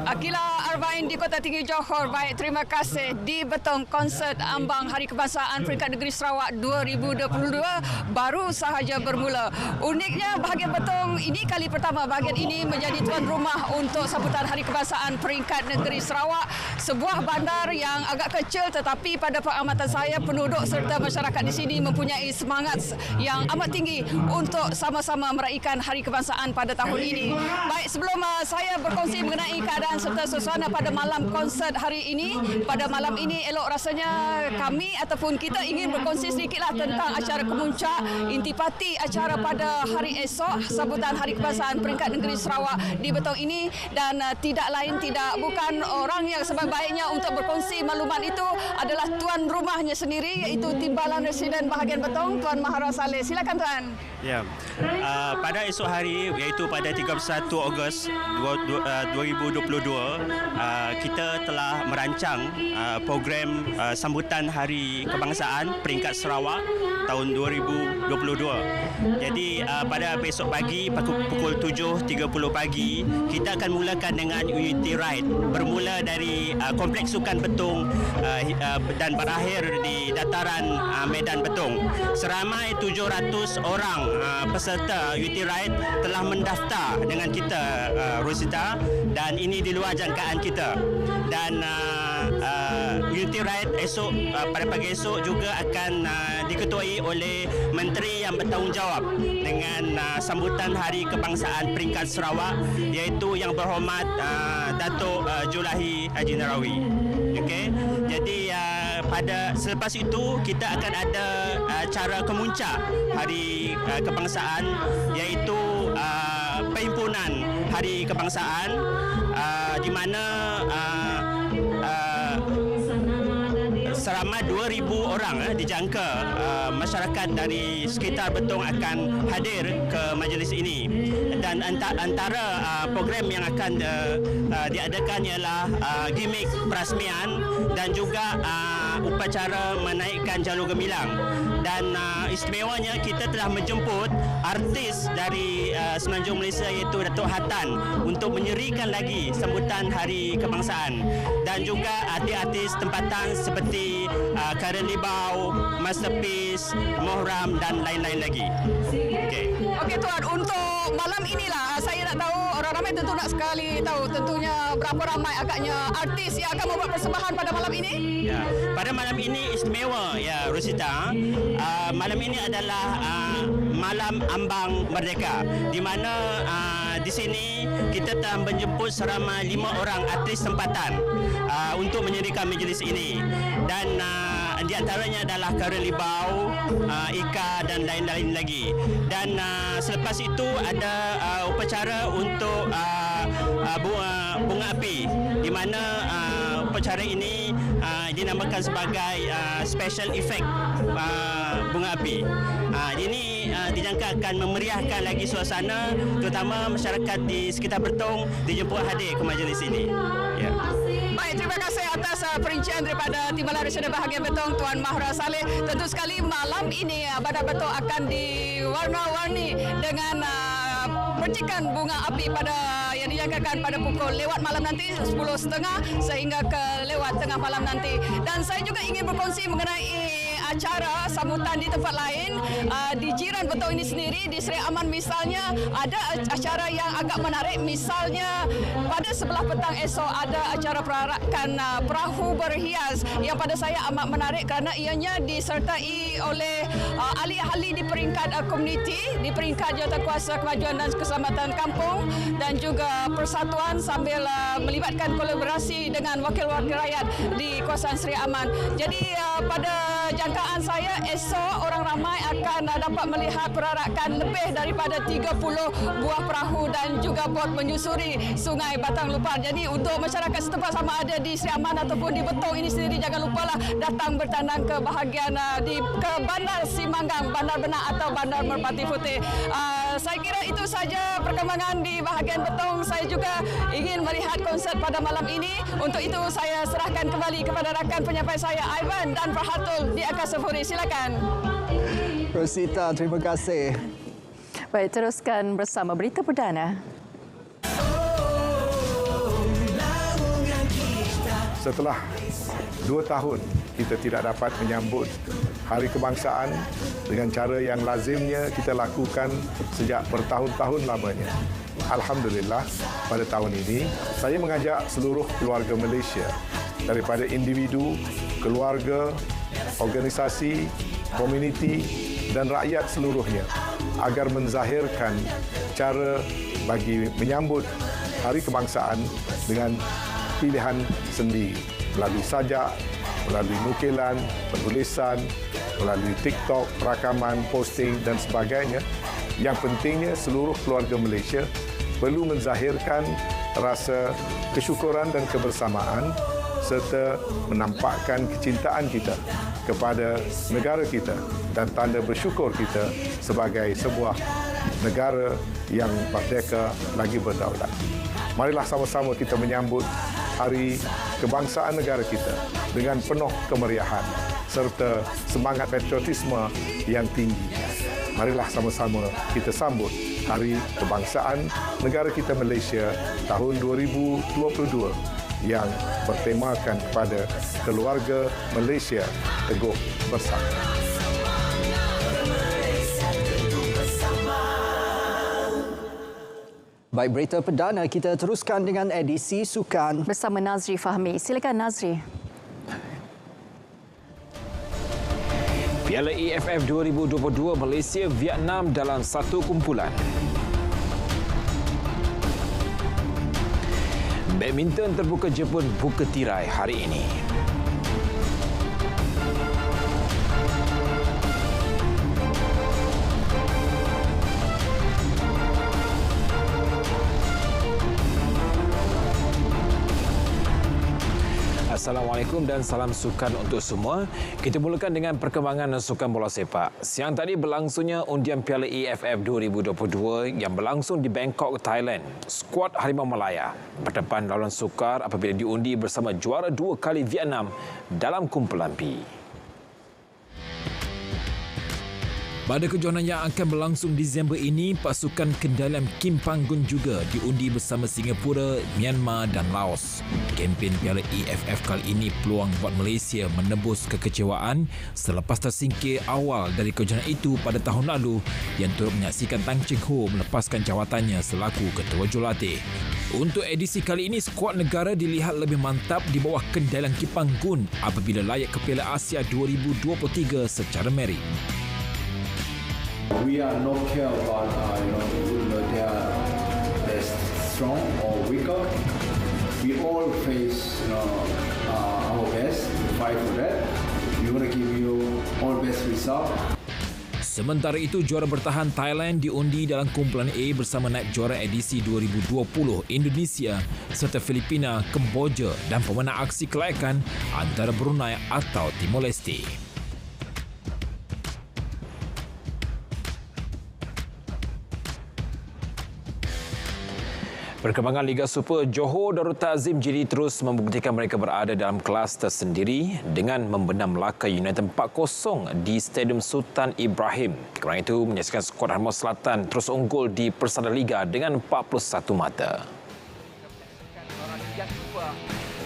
Akila Arbain di Kota Tinggi Johor. Baik, terima kasih. Di Betong konsert Ambang Hari Kebangsaan Peringkat Negeri Sarawak 2022 baru sahaja bermula. Uniknya bahagian Betong ini kali pertama bahagian ini menjadi tuan rumah untuk sambutan Hari Kebangsaan Peringkat Negeri Sarawak. Sebuah bandar yang agak kecil tetapi pada pengamatan saya penduduk serta masyarakat di sini mempunyai semangat yang amat tinggi untuk sama-sama meraihkan Hari Kebangsaan pada tahun ini. Baik, sebelum saya berkongsi mengenai keadaan serta suasana pada malam konsert hari ini. Pada malam ini elok rasanya kami ataupun kita ingin berkongsi sedikitlah tentang acara kemuncak intipati acara pada hari esok sambutan Hari Kebangsaan Peringkat Negeri Sarawak di Betong ini dan tidak lain tidak bukan orang yang sebaik-baiknya untuk berkongsi maklumat itu adalah tuan rumahnya sendiri iaitu Timbalan Residen bahagian Betong, Tuan Mahara Saleh. Silakan Tuan. Ya. Pada esok hari iaitu pada 31 Ogos 2022 kita telah merancang program sambutan Hari Kebangsaan Peringkat Sarawak tahun 2022. Jadi pada besok pagi pukul 7.30 pagi kita akan mulakan dengan Unity Ride bermula dari Kompleks Sukan Betong dan berakhir di dataran Medan Betong. Seramai 700 orang peserta Unity Ride telah mendaftar dengan kita Rosita dan ini di luar jangkaan kita. Dan Unity Ride esok pada pagi esok juga akan diketuai oleh menteri yang bertanggungjawab dengan sambutan Hari Kebangsaan Peringkat Sarawak iaitu Yang Berhormat Datuk Julahi Haji Narawi. Okey. Jadi pada selepas itu kita akan ada acara kemuncak Hari Kebangsaan iaitu perhimpunan Hari Kebangsaan di mana seramai 2,000 orang dijangka masyarakat dari sekitar Betong akan hadir ke majlis ini. Dan antara program yang akan diadakan ialah gimmick perasmian dan juga upacara menaikkan jalur gemilang. Dan istimewanya kita telah menjemput artis dari Semenanjung Malaysia iaitu Datuk Hatan untuk menyerikan lagi sambutan Hari Kebangsaan dan juga artis-artis tempatan seperti Karen Libau, Masterpiece, Mohram dan lain-lain lagi. Okey Tuan, untuk malam inilah saya nak tahu, orang ramai tentu nak sekali tahu tentunya berapa ramai agaknya artis yang akan membuat persembahan pada malam ini? Ya, pada malam ini istimewa ya Rosita. Malam ini adalah malam Ambang Merdeka di mana di sini kita telah menjemput seramai 5 orang artis tempatan untuk menyerikan majlis ini dan di antaranya adalah Karen Libau, Ika dan lain-lain lagi. Dan selepas itu ada upacara untuk bunga api di mana upacara ini dinamakan sebagai special effect bunga api. Ini dijangka akan memeriahkan lagi suasana, terutama masyarakat di sekitar Bertong dijemput hadir ke majlis ini. Ya. Baik, terima kasih atas perincian daripada Timbalan Nasional Bahagian Betong Tuan Mahra Saleh. Tentu sekali malam ini Bandar Betong akan diwarna-warni dengan percikan bunga api yang dijangkakan pada pukul lewat malam nanti 10.30 sehingga ke lewat tengah malam nanti. Dan saya juga ingin berkongsi mengenai acara sambutan di tempat lain di jiran Betong ini sendiri, di Seri Aman misalnya ada acara yang agak menarik. Misalnya pada sebelah petang esok ada acara perarakan perahu berhias yang pada saya amat menarik kerana ianya disertai oleh ahli-ahli di peringkat komuniti, di peringkat Jawatankuasa Kemajuan dan Keselamatan Kampung dan juga persatuan sambil melibatkan kolaborasi dengan wakil-wakil rakyat di kawasan Seri Aman. Jadi pada jangkaan saya esok orang ramai akan dapat melihat perarakan lebih daripada 30 buah perahu dan juga bot menyusuri Sungai Batang Lupar. Jadi untuk masyarakat setempat sama ada di Seri Aman ataupun di Betong ini sendiri, jangan lupalah datang bertandang ke bahagian ke Bandar Simanggang, Bandar Benak atau Bandar Merpati Putih. Saya kira itu saja perkembangan di bahagian Betong. Saya juga ingin melihat konsert pada malam ini. Untuk itu saya serahkan kembali kepada rakan penyampai saya Ivan dan Farhatul di Angkasa Puri. Silakan. Rosita, terima kasih. Baik, teruskan bersama berita perdana. Setelah 2 tahun kita tidak dapat menyambut Hari Kebangsaan dengan cara yang lazimnya kita lakukan sejak bertahun-tahun lamanya. Alhamdulillah, pada tahun ini saya mengajak seluruh keluarga Malaysia daripada individu, keluarga, organisasi, komuniti dan rakyat seluruhnya agar menzahirkan cara bagi menyambut Hari Kebangsaan dengan pilihan sendiri melalui sajak, melalui nukilan, penulisan, melalui TikTok, rakaman, posting dan sebagainya. Yang pentingnya seluruh keluarga Malaysia perlu menzahirkan rasa kesyukuran dan kebersamaan serta menampakkan kecintaan kita kepada negara kita dan tanda bersyukur kita sebagai sebuah negara yang merdeka lagi berdaulat. Marilah sama-sama kita menyambut Hari Kebangsaan negara kita dengan penuh kemeriahan serta semangat patriotisme yang tinggi. Marilah sama-sama kita sambut Hari Kebangsaan negara kita Malaysia tahun 2022 yang bertemakan kepada keluarga Malaysia teguh bersama. Baik, berita perdana kita teruskan dengan edisi sukan bersama Nazri Fahmi. Silakan Nazri. Piala AFF 2022 Malaysia Vietnam dalam satu kumpulan. Badminton terbuka Jepun buka tirai hari ini. Assalamualaikum dan salam sukan untuk semua. Kita mulakan dengan perkembangan sukan bola sepak. Siang tadi berlangsungnya undian Piala AFF 2022 yang berlangsung di Bangkok, Thailand. Skuad Harimau Malaya berdepan lawan sukar apabila diundi bersama juara 2 kali Vietnam dalam kumpulan B. Pada kejohanan yang akan berlangsung Disember ini, pasukan kendalian Kim Panggun juga diundi bersama Singapura, Myanmar dan Laos. Kempen Piala AFF kali ini peluang buat Malaysia menebus kekecewaan selepas tersingkir awal dari kejohanan itu pada tahun lalu yang turut menyaksikan Tang Cheng Ho melepaskan jawatannya selaku ketua jurulatih. Untuk edisi kali ini, skuad negara dilihat lebih mantap di bawah kendalian Kim Panggun apabila layak ke Piala Asia 2023 secara merit. We are not care about they are strong or weaker. We all face our best to fight for that. We want to give you all best result. Sementara itu, juara bertahan Thailand diundi dalam kumpulan A bersama naib juara edisi 2020 Indonesia serta Filipina, Kemboja dan pemenang aksi kelayakan antara Brunei atau Timor Leste. Perkembangan Liga Super, Johor Darul Ta'zim JD terus membuktikan mereka berada dalam kelas tersendiri dengan membenam Melaka United 4-0 di Stadium Sultan Ibrahim. Kerana itu menyaksikan skuad Harimau Selatan terus unggul di Persada Liga dengan 41 mata.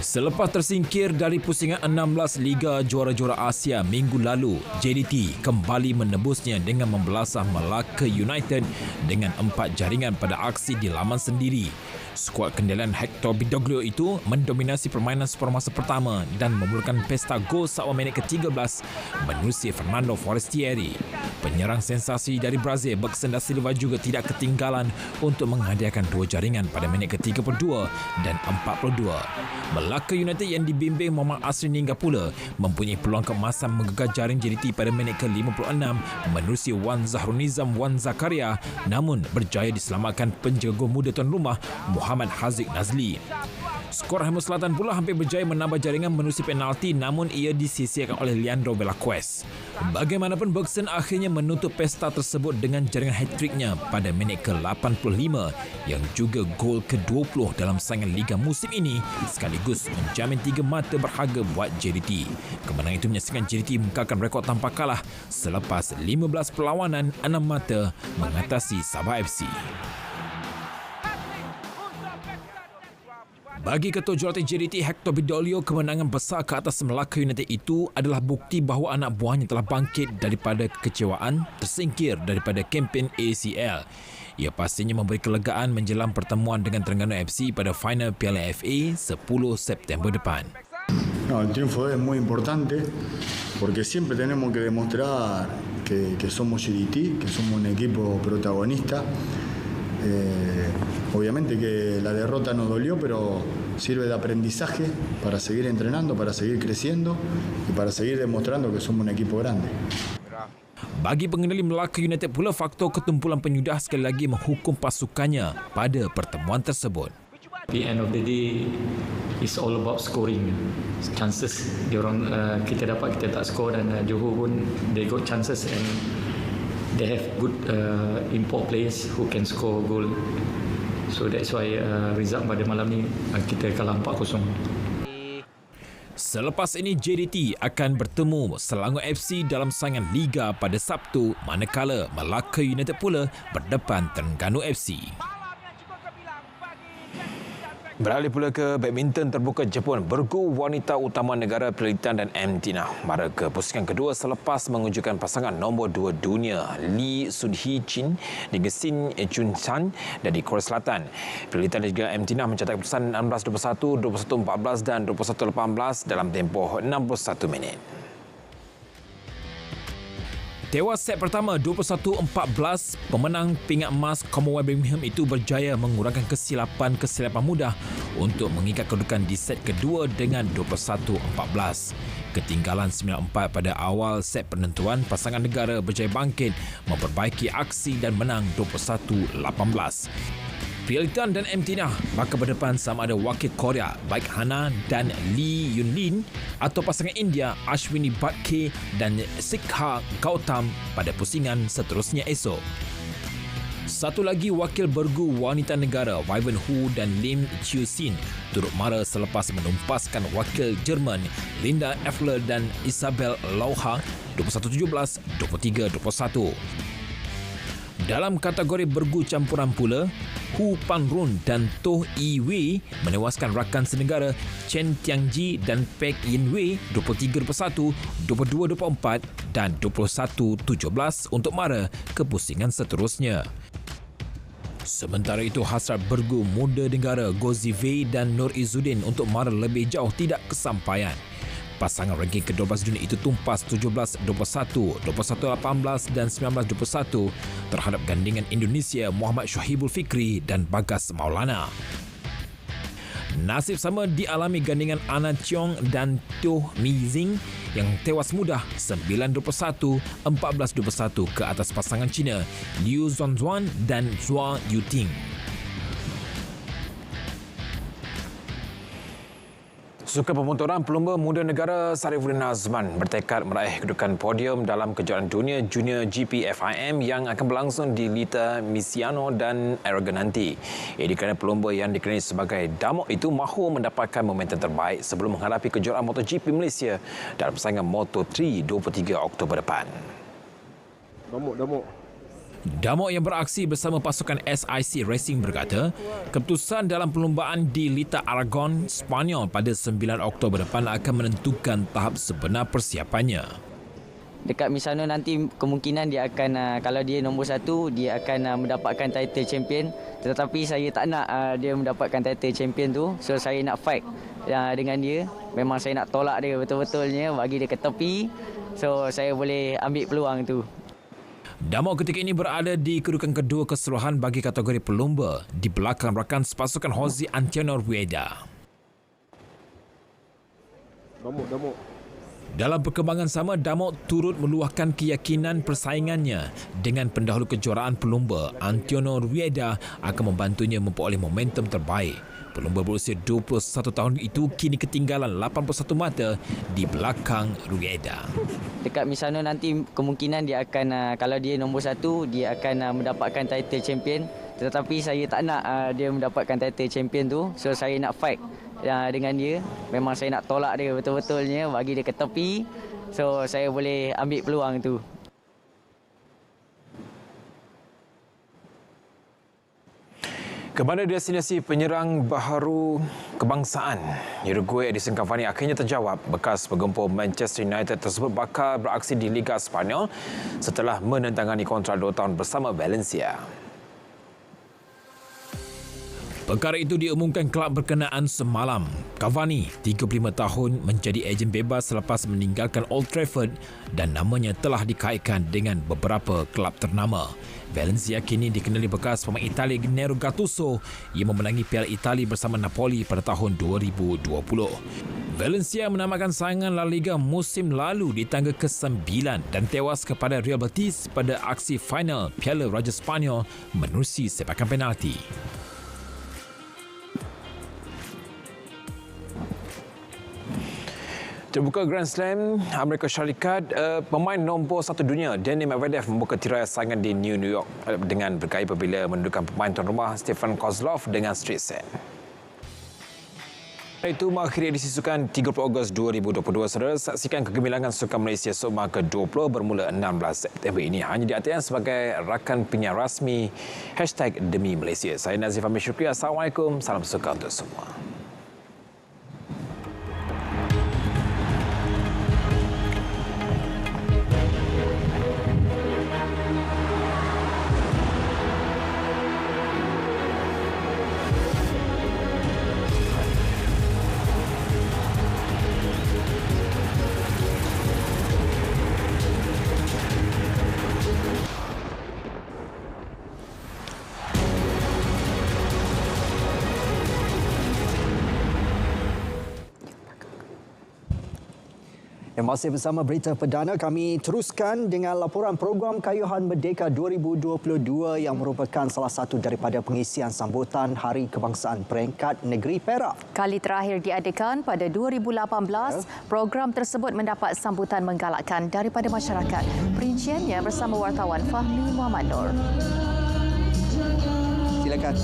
Selepas tersingkir dari pusingan 16 Liga Juara-Juara Asia minggu lalu, JDT kembali menebusnya dengan membelasah Melaka United dengan 4 jaringan pada aksi di laman sendiri. Skuad kendalian Hector Bidoglio itu mendominasi permainan separuh masa pertama dan memulakan pesta gol saat minit ke-13 menerusi Fernando Forestieri. Penyerang sensasi dari Brazil, Bergson da Silva juga tidak ketinggalan untuk menghadiahkan 2 jaringan pada minit ke-32 dan 42. Melaka United yang dibimbing Muhammad Asri Ningga pula mempunyai peluang keemasan menggegar jaring JDT pada minit ke-56 menerusi Wan Zahrunizam Wan Zakaria, namun berjaya diselamatkan penjaga gol muda tuan rumah Muhammad Haziq Nazli. Skor Harimau Selatan pula hampir berjaya menambah jaringan menerusi penalti, namun ia disisihkan oleh Leandro Velazquez. Bagaimanapun, Bergson akhirnya menutup pesta tersebut dengan jaringan hat-tricknya pada minit ke-85 yang juga gol ke-20 dalam saingan Liga musim ini, sekaligus menjamin 3 mata berharga buat JDT. Kemenangan itu menyaksikan JDT mengekalkan rekod tanpa kalah selepas 15 perlawanan 6 mata mengatasi Sabah FC. Bagi Ketua Jurulatih JDT Hector Bidoglio, kemenangan besar ke atas Melaka United itu adalah bukti bahawa anak buahnya telah bangkit daripada kekecewaan, tersingkir daripada kempen ACL. Ia pastinya memberi kelegaan menjelang pertemuan dengan Terengganu FC pada final Piala FA 10 September depan. No, el triunfo es muy importante porque siempre tenemos que demostrar que somos JDT, que somos un equipo protagonista. Obviamente que la derrota nos dolió, pero sirve de aprendizaje para seguir entrenando, para seguir creciendo y para seguir demostrando que somos un equipo grande. Bagi pengendali Melaka United pula, faktor ketumpulan penyudah sekali lagi menghukum pasukannya pada pertemuan tersebut. At the end of the day, it's all about scoring. Chances diorang kita dapat, kita tak score, dan Johor pun they got chances and they have good import players who can score goal. So that's why result pada malam ni kita kalah 4-0. Selepas ini JDT akan bertemu Selangor FC dalam saingan Liga pada Sabtu, manakala Melaka United pula berdepan Terengganu FC. Beralih pula ke badminton terbuka Jepun, bergu wanita utama negara Pelilitan dan Mtina mara ke pusingan kedua selepas mengunjukkan pasangan nombor 2 dunia Lee Sun-hee Chin di Gesin Chun-chan dari Korea Selatan. Pelilitan dan juga Mtina mencatat keputusan 16-21, 21-14 dan 21-18 dalam tempoh 61 minit. Tewas set pertama 21-14, pemenang pingat emas Commonwealth Birmingham itu berjaya mengurangkan kesilapan mudah untuk mengikat kedudukan di set kedua dengan 21-14. Ketinggalan 9-4 pada awal set penentuan, pasangan negara berjaya bangkit, memperbaiki aksi dan menang 21-18. Pelilitan dan Mtina bakal berdepan sama ada wakil Korea baik Hana dan Lee Yunlin atau pasangan India Ashwini Bhatke dan Sikha Gautam pada pusingan seterusnya esok. Satu lagi wakil bergu wanita negara Vivian Hu dan Lim Chiu-sin turut mara selepas menumpaskan wakil Jerman Linda Effler dan Isabel Lauha 21-17, 23-21. Dalam kategori bergu campuran pula, Hu Pan-run dan Toh Yi-wei menewaskan rakan senegara Chen Tiangji dan Pek Yin-wei 23-21, 22-24 dan 21-17 untuk mara ke pusingan seterusnya. Sementara itu, hasrat bergu muda negara Gozi Wei dan Nur Izzuddin untuk mara lebih jauh tidak kesampaian. Pasangan ranking ke-12 dunia itu tumpas 17-21, 21-18 dan 19-21 terhadap gandingan Indonesia Muhammad Syuhibul Fikri dan Bagas Maulana. Nasib sama dialami gandingan Anna Cheong dan Teo Mi Zing yang tewas mudah 9-21, 14-21 ke atas pasangan Cina Liu Zhuan dan Zhua Yuting. Sukan pemotoran pelumba muda negara Sarifuddin Azman bertekad meraih kedudukan podium dalam kejuaraan dunia Junior GP FIM yang akan berlangsung di Lita Misiano dan Aragon nanti. Ia kerana pelumba yang dikenali sebagai Damok itu mahu mendapatkan momentum terbaik sebelum menghadapi kejuaraan MotoGP Malaysia dalam persaingan Moto3 23 Oktober depan. Damok yang beraksi bersama pasukan SIC Racing berkata, keputusan dalam perlumbaan di Lita Aragon, Sepanyol pada 9 Oktober depan akan menentukan tahap sebenar persiapannya. Dekat Misano nanti kemungkinan dia akan, kalau dia nombor 1, dia akan mendapatkan title champion. Tetapi saya tak nak dia mendapatkan title champion tu. So saya nak fight dengan dia. Memang saya nak tolak dia betul-betulnya, bagi dia ke tepi. So saya boleh ambil peluang tu. Damok ketika ini berada di kedudukan kedua keseluruhan bagi kategori pelumba di belakang rakan sepasukan Jose Antonio Rueda. Dalam perkembangan sama, Damok turut meluahkan keyakinan persaingannya dengan pendahulu kejuaraan pelumba Antonio Rueda akan membantunya memperoleh momentum terbaik. Pelumba berusia 21 tahun itu kini ketinggalan 81 mata di belakang Rueda. Dekat Misano nanti kemungkinan dia akan, kalau dia nombor 1, dia akan mendapatkan title champion. Tetapi saya tak nak dia mendapatkan title champion tu. So saya nak fight dengan dia. Memang saya nak tolak dia betul-betulnya, bagi dia ke tepi. So saya boleh ambil peluang tu. Kepada destinasi penyerang baharu kebangsaan, Uruguay Edison Cavani akhirnya terjawab. Bekas penggempur Manchester United tersebut bakal beraksi di Liga Spanyol setelah menentangani kontrak 2 tahun bersama Valencia. Perkara itu diumumkan kelab berkenaan semalam. Cavani, 35 tahun, menjadi ejen bebas selepas meninggalkan Old Trafford dan namanya telah dikaitkan dengan beberapa kelab ternama. Valencia kini dikenali bekas pemain Itali Gennaro Gattuso yang memenangi Piala Itali bersama Napoli pada tahun 2020. Valencia menamakan saingan La Liga musim lalu di tangga ke-9 dan tewas kepada Real Betis pada aksi final Piala Raja Spanyol menerusi sepakan penalti. Terbuka Grand Slam Amerika Syarikat, pemain nombor 1 dunia Daniil Medvedev membuka tirai saingan di New York dengan bergaya apabila mendudukan pemain tuan rumah Stefan Kozlov dengan straight set. Itu mengakhiri edisi Sukan 30 Ogos 2022. Saudara, saksikan kegemilangan Sukan Malaysia Sukma ke-20 bermula 16 September ini hanya di ATM sebagai rakan penyiar rasmi #Demi Malaysia. Saya Nazif Ahmad Syukri. Assalamualaikum. Salam sukan untuk semua. Masih bersama Berita Perdana, kami teruskan dengan laporan program Kayuhan Merdeka 2022 yang merupakan salah satu daripada pengisian sambutan Hari Kebangsaan Peringkat Negeri Perak. Kali terakhir diadakan pada 2018, program tersebut mendapat sambutan menggalakkan daripada masyarakat. Perinciannya bersama wartawan Fahmi Muhammad Nur. Silakan.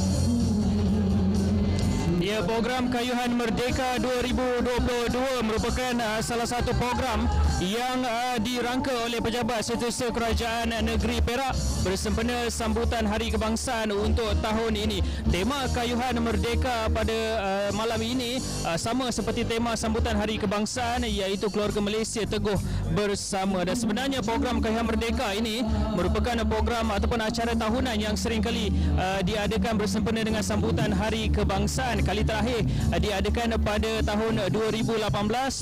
Ya, program Kayuhan Merdeka 2022 merupakan salah satu program yang dirangka oleh pejabat Setiausaha Kerajaan Negeri Perak bersempena sambutan Hari Kebangsaan untuk tahun ini. Tema Kayuhan Merdeka pada malam ini sama seperti tema sambutan Hari Kebangsaan, iaitu Keluarga Malaysia Teguh Bersama. Dan sebenarnya program Kayuhan Merdeka ini merupakan program ataupun acara tahunan yang seringkali diadakan bersempena dengan sambutan Hari Kebangsaan. Kali kali terakhir diadakan pada tahun 2018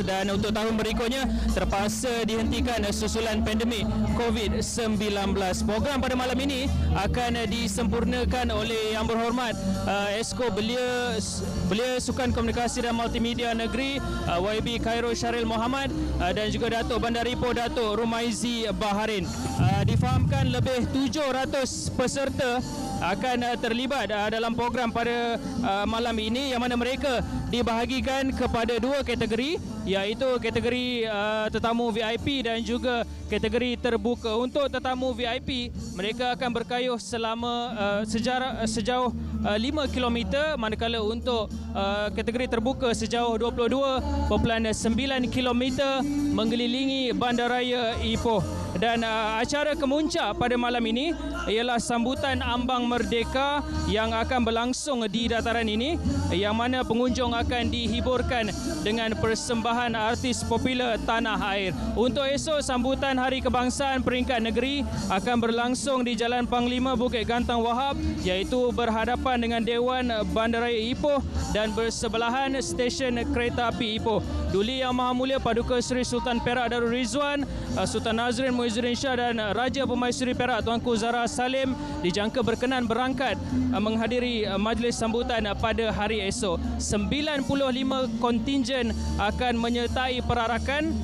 dan untuk tahun berikutnya terpaksa dihentikan susulan pandemik COVID-19. Program pada malam ini akan disempurnakan oleh Yang Berhormat Esko Belia Sukan Komunikasi dan Multimedia Negeri YB Khairul Syaril Muhammad dan juga Datuk Bandar Ipoh Datuk Rumaizi Baharin. Difahamkan lebih 700 peserta akan terlibat dalam program pada malam ini, yang mana mereka dibahagikan kepada dua kategori, iaitu kategori tetamu VIP dan juga kategori terbuka. Untuk tetamu VIP, mereka akan berkayuh selama sejauh 5 km, manakala untuk kategori terbuka sejauh 22.9 km mengelilingi Bandaraya Ipoh. Dan acara kemuncak pada malam ini ialah sambutan Ambang Merdeka yang akan berlangsung di dataran ini, yang mana pengunjung akan dihiburkan dengan persembahan artis popular tanah air. Untuk esok, sambutan Hari Kebangsaan peringkat negeri akan berlangsung di Jalan Panglima Bukit Gantang Wahab, iaitu berhadapan dengan Dewan Bandaraya Ipoh dan bersebelahan stesen kereta api Ipoh. Duli Yang Maha Mulia Paduka Seri Sultan Perak Darul Rizwan, Sultan Nazrin Muizzuddin Shah dan Raja Pemaisuri Perak Tuanku Zahra Salim dijangka berkenan berangkat menghadiri majlis sambutan pada hari esok. 95 kontingen akan menyertai perarakan,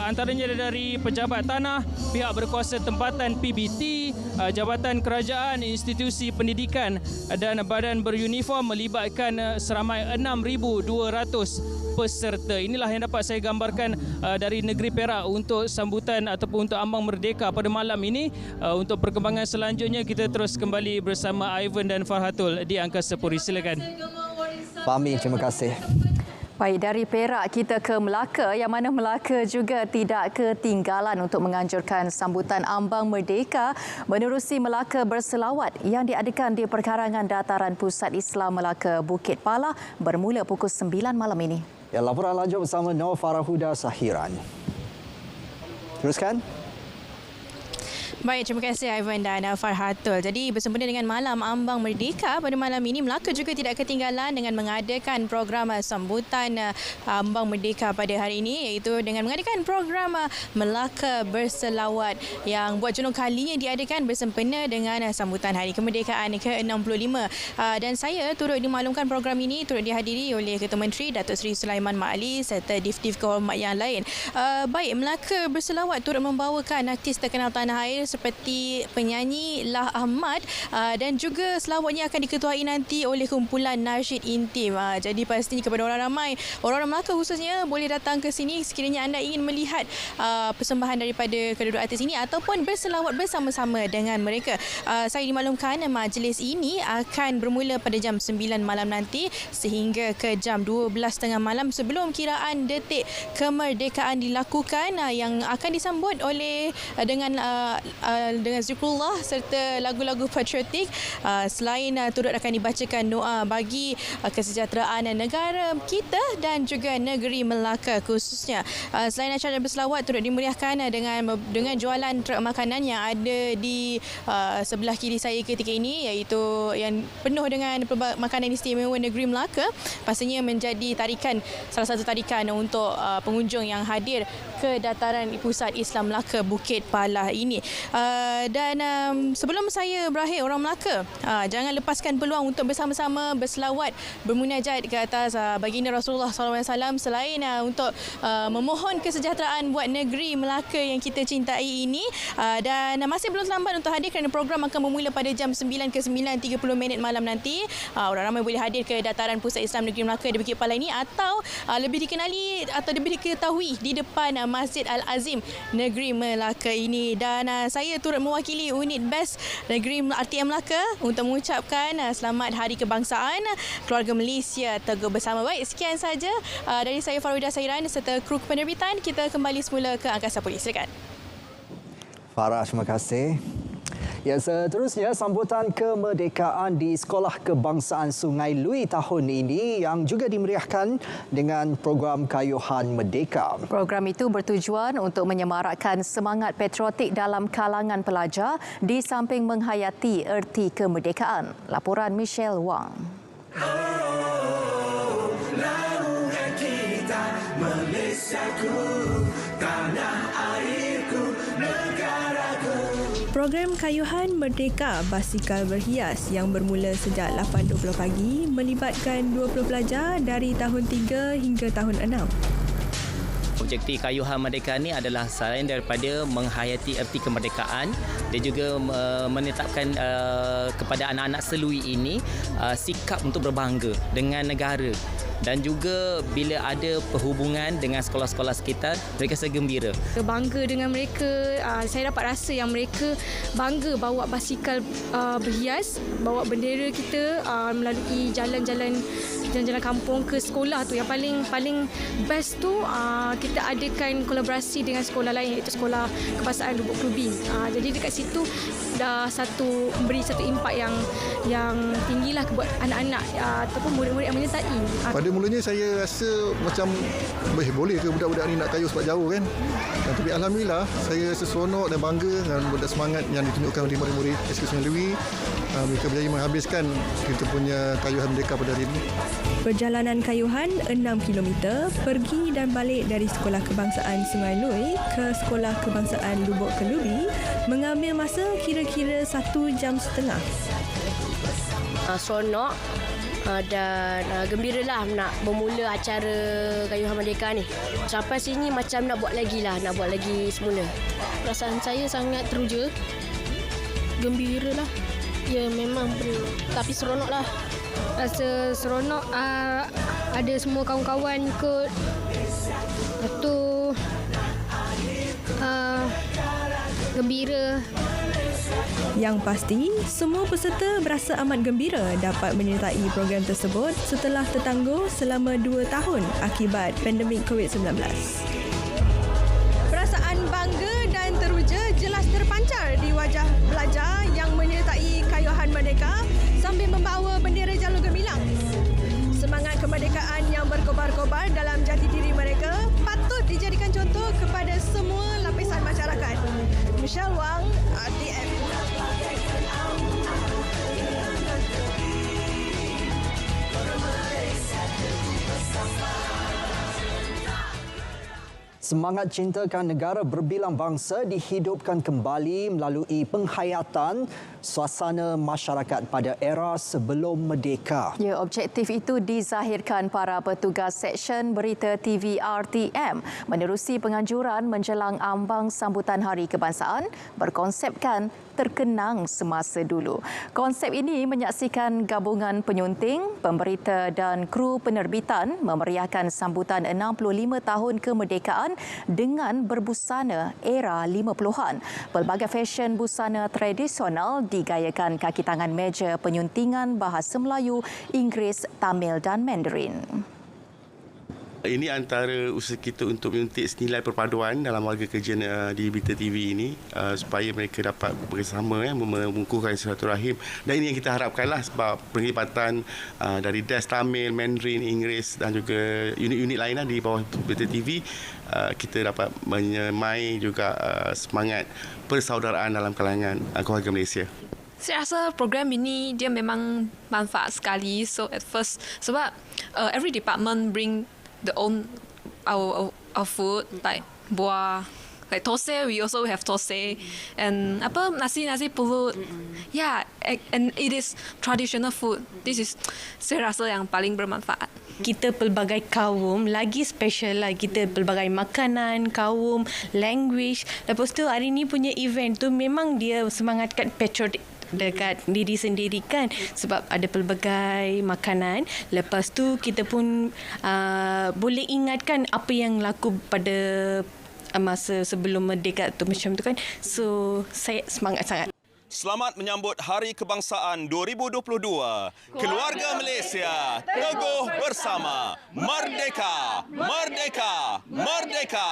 antaranya dari pejabat tanah, pihak berkuasa tempatan PBT, Jabatan Kerajaan, institusi pendidikan dan badan beruniform, melibatkan seramai 6,200 peserta. Inilah yang dapat saya gambarkan dari negeri Perak untuk sambutan ataupun untuk Ambang Merdeka pada malam ini. Untuk perkembangan selanjutnya kita terus kembali bersama Ivan dan Farhatul di Angkasa Puri. Silakan. Pak Amin, terima kasih. Baik, dari Perak kita ke Melaka, yang mana Melaka juga tidak ketinggalan untuk menganjurkan sambutan Ambang Merdeka menerusi Melaka Berselawat yang diadakan di Perkarangan Dataran Pusat Islam Melaka Bukit Palah bermula pukul 9 malam ini. Ya, laporan lanjut bersama Noor Farahuda Sahiran. Teruskan. Baik, terima kasih Ivan dan Farhatul. Jadi bersempena dengan Malam Ambang Merdeka pada malam ini, Melaka juga tidak ketinggalan dengan mengadakan program sambutan Ambang Merdeka pada hari ini, iaitu dengan mengadakan program Melaka Berselawat yang buat jenong kalinya diadakan bersempena dengan sambutan Hari Kemerdekaan ke-65. Dan saya turut dimaklumkan program ini turut dihadiri oleh Ketua Menteri Datuk Seri Sulaiman Mak Ali serta Dif-Dif kehormat yang lain. Baik, Melaka Berselawat turut membawakan artis terkenal tanah air seperti penyanyi Lah Ahmad dan juga selawatnya akan diketuai nanti oleh kumpulan nasyid intim. Jadi pastinya kepada orang ramai, orang Melaka khususnya, boleh datang ke sini sekiranya anda ingin melihat persembahan daripada kedua artis ini ataupun berselawat bersama-sama dengan mereka. Saya dimaklumkan majlis ini akan bermula pada jam 9 malam nanti sehingga ke jam 12.30 malam sebelum kiraan detik kemerdekaan dilakukan, yang akan disambut oleh dengan zikrullah serta lagu-lagu patriotik. Selain turut akan dibacakan doa bagi kesejahteraan negara kita dan juga negeri Melaka khususnya. Selain acara berselawat turut dimeriahkan dengan jualan truk makanan yang ada di sebelah kiri saya ketika ini, iaitu yang penuh dengan makanan istimewa negeri Melaka. Pastinya menjadi salah satu tarikan untuk pengunjung yang hadir ke Dataran Pusat Islam Melaka Bukit Palah ini. Dan sebelum saya berakhir, orang Melaka, jangan lepaskan peluang untuk bersama-sama berselawat, bermunajat ke atas baginda Rasulullah SAW selain untuk memohon kesejahteraan buat negeri Melaka yang kita cintai ini. Dan masih belum terlambat untuk hadir kerana program akan bermula pada jam 9 ke 9.30 malam nanti. Orang ramai boleh hadir ke Dataran Pusat Islam Negeri Melaka di Bukit Palah ini atau lebih dikenali atau lebih diketahui di depan Masjid Al-Azim Negeri Melaka ini. Dan saya turut mewakili unit BES Negeri RTM Melaka untuk mengucapkan selamat Hari Kebangsaan keluarga Malaysia teguh bersama. Baik, sekian saja dari saya Farahuda Sahiran serta kru penerbitan. Kita kembali semula ke Angkasa Puri. Silakan. Farah, terima kasih. Ya, seterusnya sambutan kemerdekaan di Sekolah Kebangsaan Sungai Lui tahun ini yang juga dimeriahkan dengan program Kayuhan Merdeka. Program itu bertujuan untuk menyemarakkan semangat patriotik dalam kalangan pelajar di samping menghayati erti kemerdekaan. Laporan Michelle Wang. negaraku, tanah airku, negaraku. Program Kayuhan Merdeka Basikal Berhias yang bermula sejak 8.20 pagi melibatkan 20 pelajar dari tahun 3 hingga tahun 6. Objektif Kayuhan Merdeka ni adalah selain daripada menghayati erti kemerdekaan, dia juga menetapkan kepada anak-anak selui ini sikap untuk berbangga dengan negara. Dan juga bila ada perhubungan dengan sekolah-sekolah sekitar, mereka segembira. Bangga dengan mereka, saya dapat rasa yang mereka bangga bawa basikal berhias, bawa bendera kita melalui jalan-jalan kampung ke sekolah tu. Yang paling best tu kita adakan kolaborasi dengan sekolah lain, iaitu Sekolah Kebangsaan Lubuk Kelubing. Jadi dekat situ dah memberi satu impak yang tinggilah buat anak-anak ataupun murid-murid yang menyertai. Pada mulanya saya rasa macam boleh ke budak-budak ni nak kayuh sebab jauh kan. Tapi alhamdulillah saya rasa seronok dan bangga dengan semangat yang ditunjukkan oleh murid-murid SK Sungai Lui. Mereka berjaya menghabiskan kita punya Kayuhan Merdeka pada hari ini. Perjalanan kayuhan 6 km pergi dan balik dari Sekolah Kebangsaan Sungai Lui ke Sekolah Kebangsaan Lubuk Kelubi mengambil masa kira-kira 1 jam setengah. Seronok dan gembiralah nak bermula acara Kayuhan Merdeka ni. Sampai sini macam nak buat lagi semula. Perasaan saya sangat teruja, gembira lah. Ya memang tapi seronok lah. Rasa seronok ada semua kawan-kawan ikut. Lepas tu gembira. Yang pasti, semua peserta berasa amat gembira dapat menyertai program tersebut setelah tertangguh selama 2 tahun akibat pandemik COVID-19. Perasaan bangga dan teruja jelas terpancar di wajah pelajar yang menyertai Kayuhan Merdeka sambil membawa bendera jalur gemilang. Semangat kemerdekaan yang berkobar-kobar dalam jati diri mereka patut dijadikan contoh kepada semua lapisan masyarakat. Michelle Wang, RTM. Semangat cintakan negara berbilang bangsa dihidupkan kembali melalui penghayatan suasana masyarakat pada era sebelum merdeka. Ya, objektif itu dizahirkan para petugas Seksyen Berita TV RTM menerusi penganjuran menjelang ambang sambutan Hari Kebangsaan berkonsepkan terkenang semasa dulu. Konsep ini menyaksikan gabungan penyunting, pemberita dan kru penerbitan memeriahkan sambutan 65 tahun kemerdekaan dengan berbusana era 50-an. Pelbagai fashion busana tradisional digayakan kaki tangan meja penyuntingan bahasa Melayu, Inggeris, Tamil dan Mandarin. Ini antara usaha kita untuk menyuntik senilai perpaduan dalam warga kerja di Berita TV ini supaya mereka dapat bersama mengukuhkan silaturahim. Dan ini yang kita harapkanlah sebab penglibatan dari DAS Tamil, Mandarin, Inggeris dan juga unit-unit lain di bawah Berita TV, kita dapat menyemai juga semangat persaudaraan dalam kalangan keluarga Malaysia. Saya rasa program ini dia memang manfaat sekali. So at first sebab every department bring the own our food like buah, like thosai. We also have thosai and nasi pulut. Yeah, and it is traditional food. This is saya rasa yang paling bermanfaat. Kita pelbagai kaum, lagi special lah kita pelbagai makanan, kaum, language. Lepas tu hari ni punya event tu memang dia semangatkan patriotic dekat diri sendiri kan, sebab ada pelbagai makanan. Lepas tu kita pun boleh ingatkan apa yang laku pada masa sebelum merdeka tu macam tu kan. So saya semangat sangat. Selamat menyambut Hari Kebangsaan 2022. Keluarga Malaysia teguh bersama. Merdeka! Merdeka! Merdeka!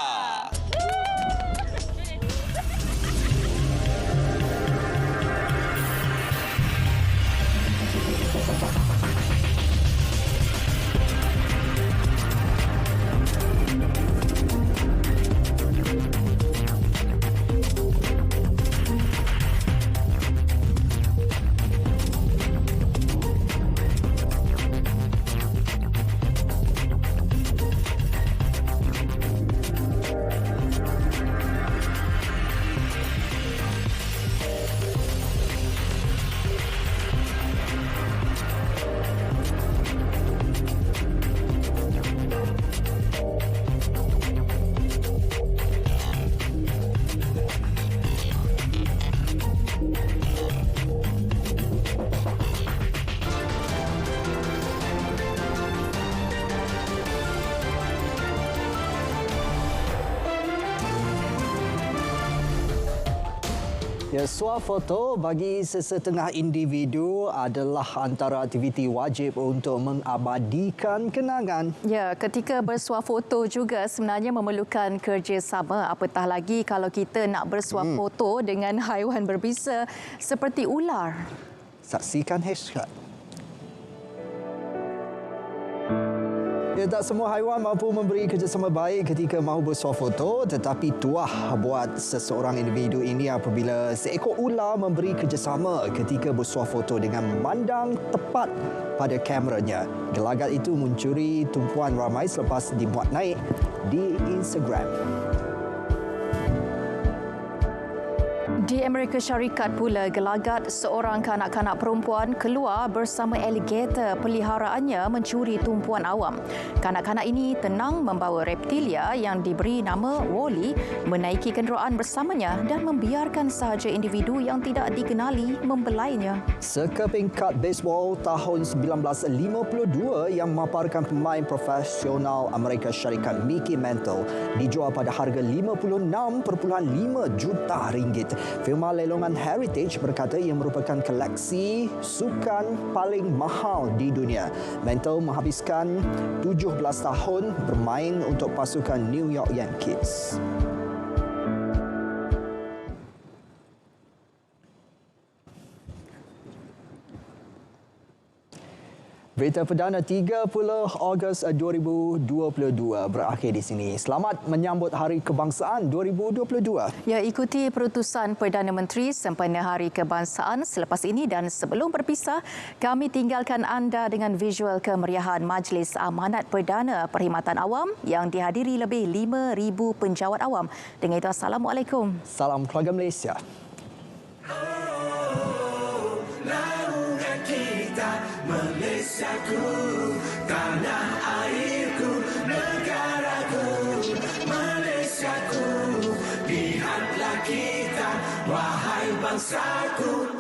Ya, swafoto bagi sesetengah individu adalah antara aktiviti wajib untuk mengabadikan kenangan. Ya, ketika bersuah foto juga sebenarnya memerlukan kerjasama. Apatah lagi kalau kita nak bersuah foto dengan haiwan berbisa seperti ular. Saksikan hashtag. Ya, tak semua haiwan mampu memberi kerjasama baik ketika mahu bersuah foto, tetapi tuah buat seseorang individu ini apabila seekor ular memberi kerjasama ketika bersuah foto dengan memandang tepat pada kameranya. Gelagat itu mencuri tumpuan ramai selepas dimuat naik di Instagram. Di Amerika Syarikat pula, gelagat seorang kanak-kanak perempuan keluar bersama alligator peliharaannya mencuri tumpuan awam. Kanak-kanak ini tenang membawa reptilia yang diberi nama Wally menaiki kenderaan bersamanya dan membiarkan sahaja individu yang tidak dikenali membelainya. Sekeping kad baseball tahun 1952 yang memaparkan pemain profesional Amerika Syarikat Mickey Mantle dijual pada harga RM56.5 juta. Firma lelongan Heritage berkata ia merupakan koleksi sukan paling mahal di dunia. Mantle menghabiskan 17 tahun bermain untuk pasukan New York Yankees. Berita perdana 30 Ogos 2022 berakhir di sini. Selamat menyambut Hari Kebangsaan 2022. Ya, ikuti perutusan Perdana Menteri sempena Hari Kebangsaan selepas ini dan sebelum berpisah, kami tinggalkan anda dengan visual kemeriahan Majlis Amanat Perdana Perkhidmatan Awam yang dihadiri lebih 5,000 penjawat awam. Dengan itu, Assalamualaikum. Salam keluarga Malaysia. Malaysiaku, tanah airku, negaraku, Malaysiaku, lihatlah kita, wahai bangsaku.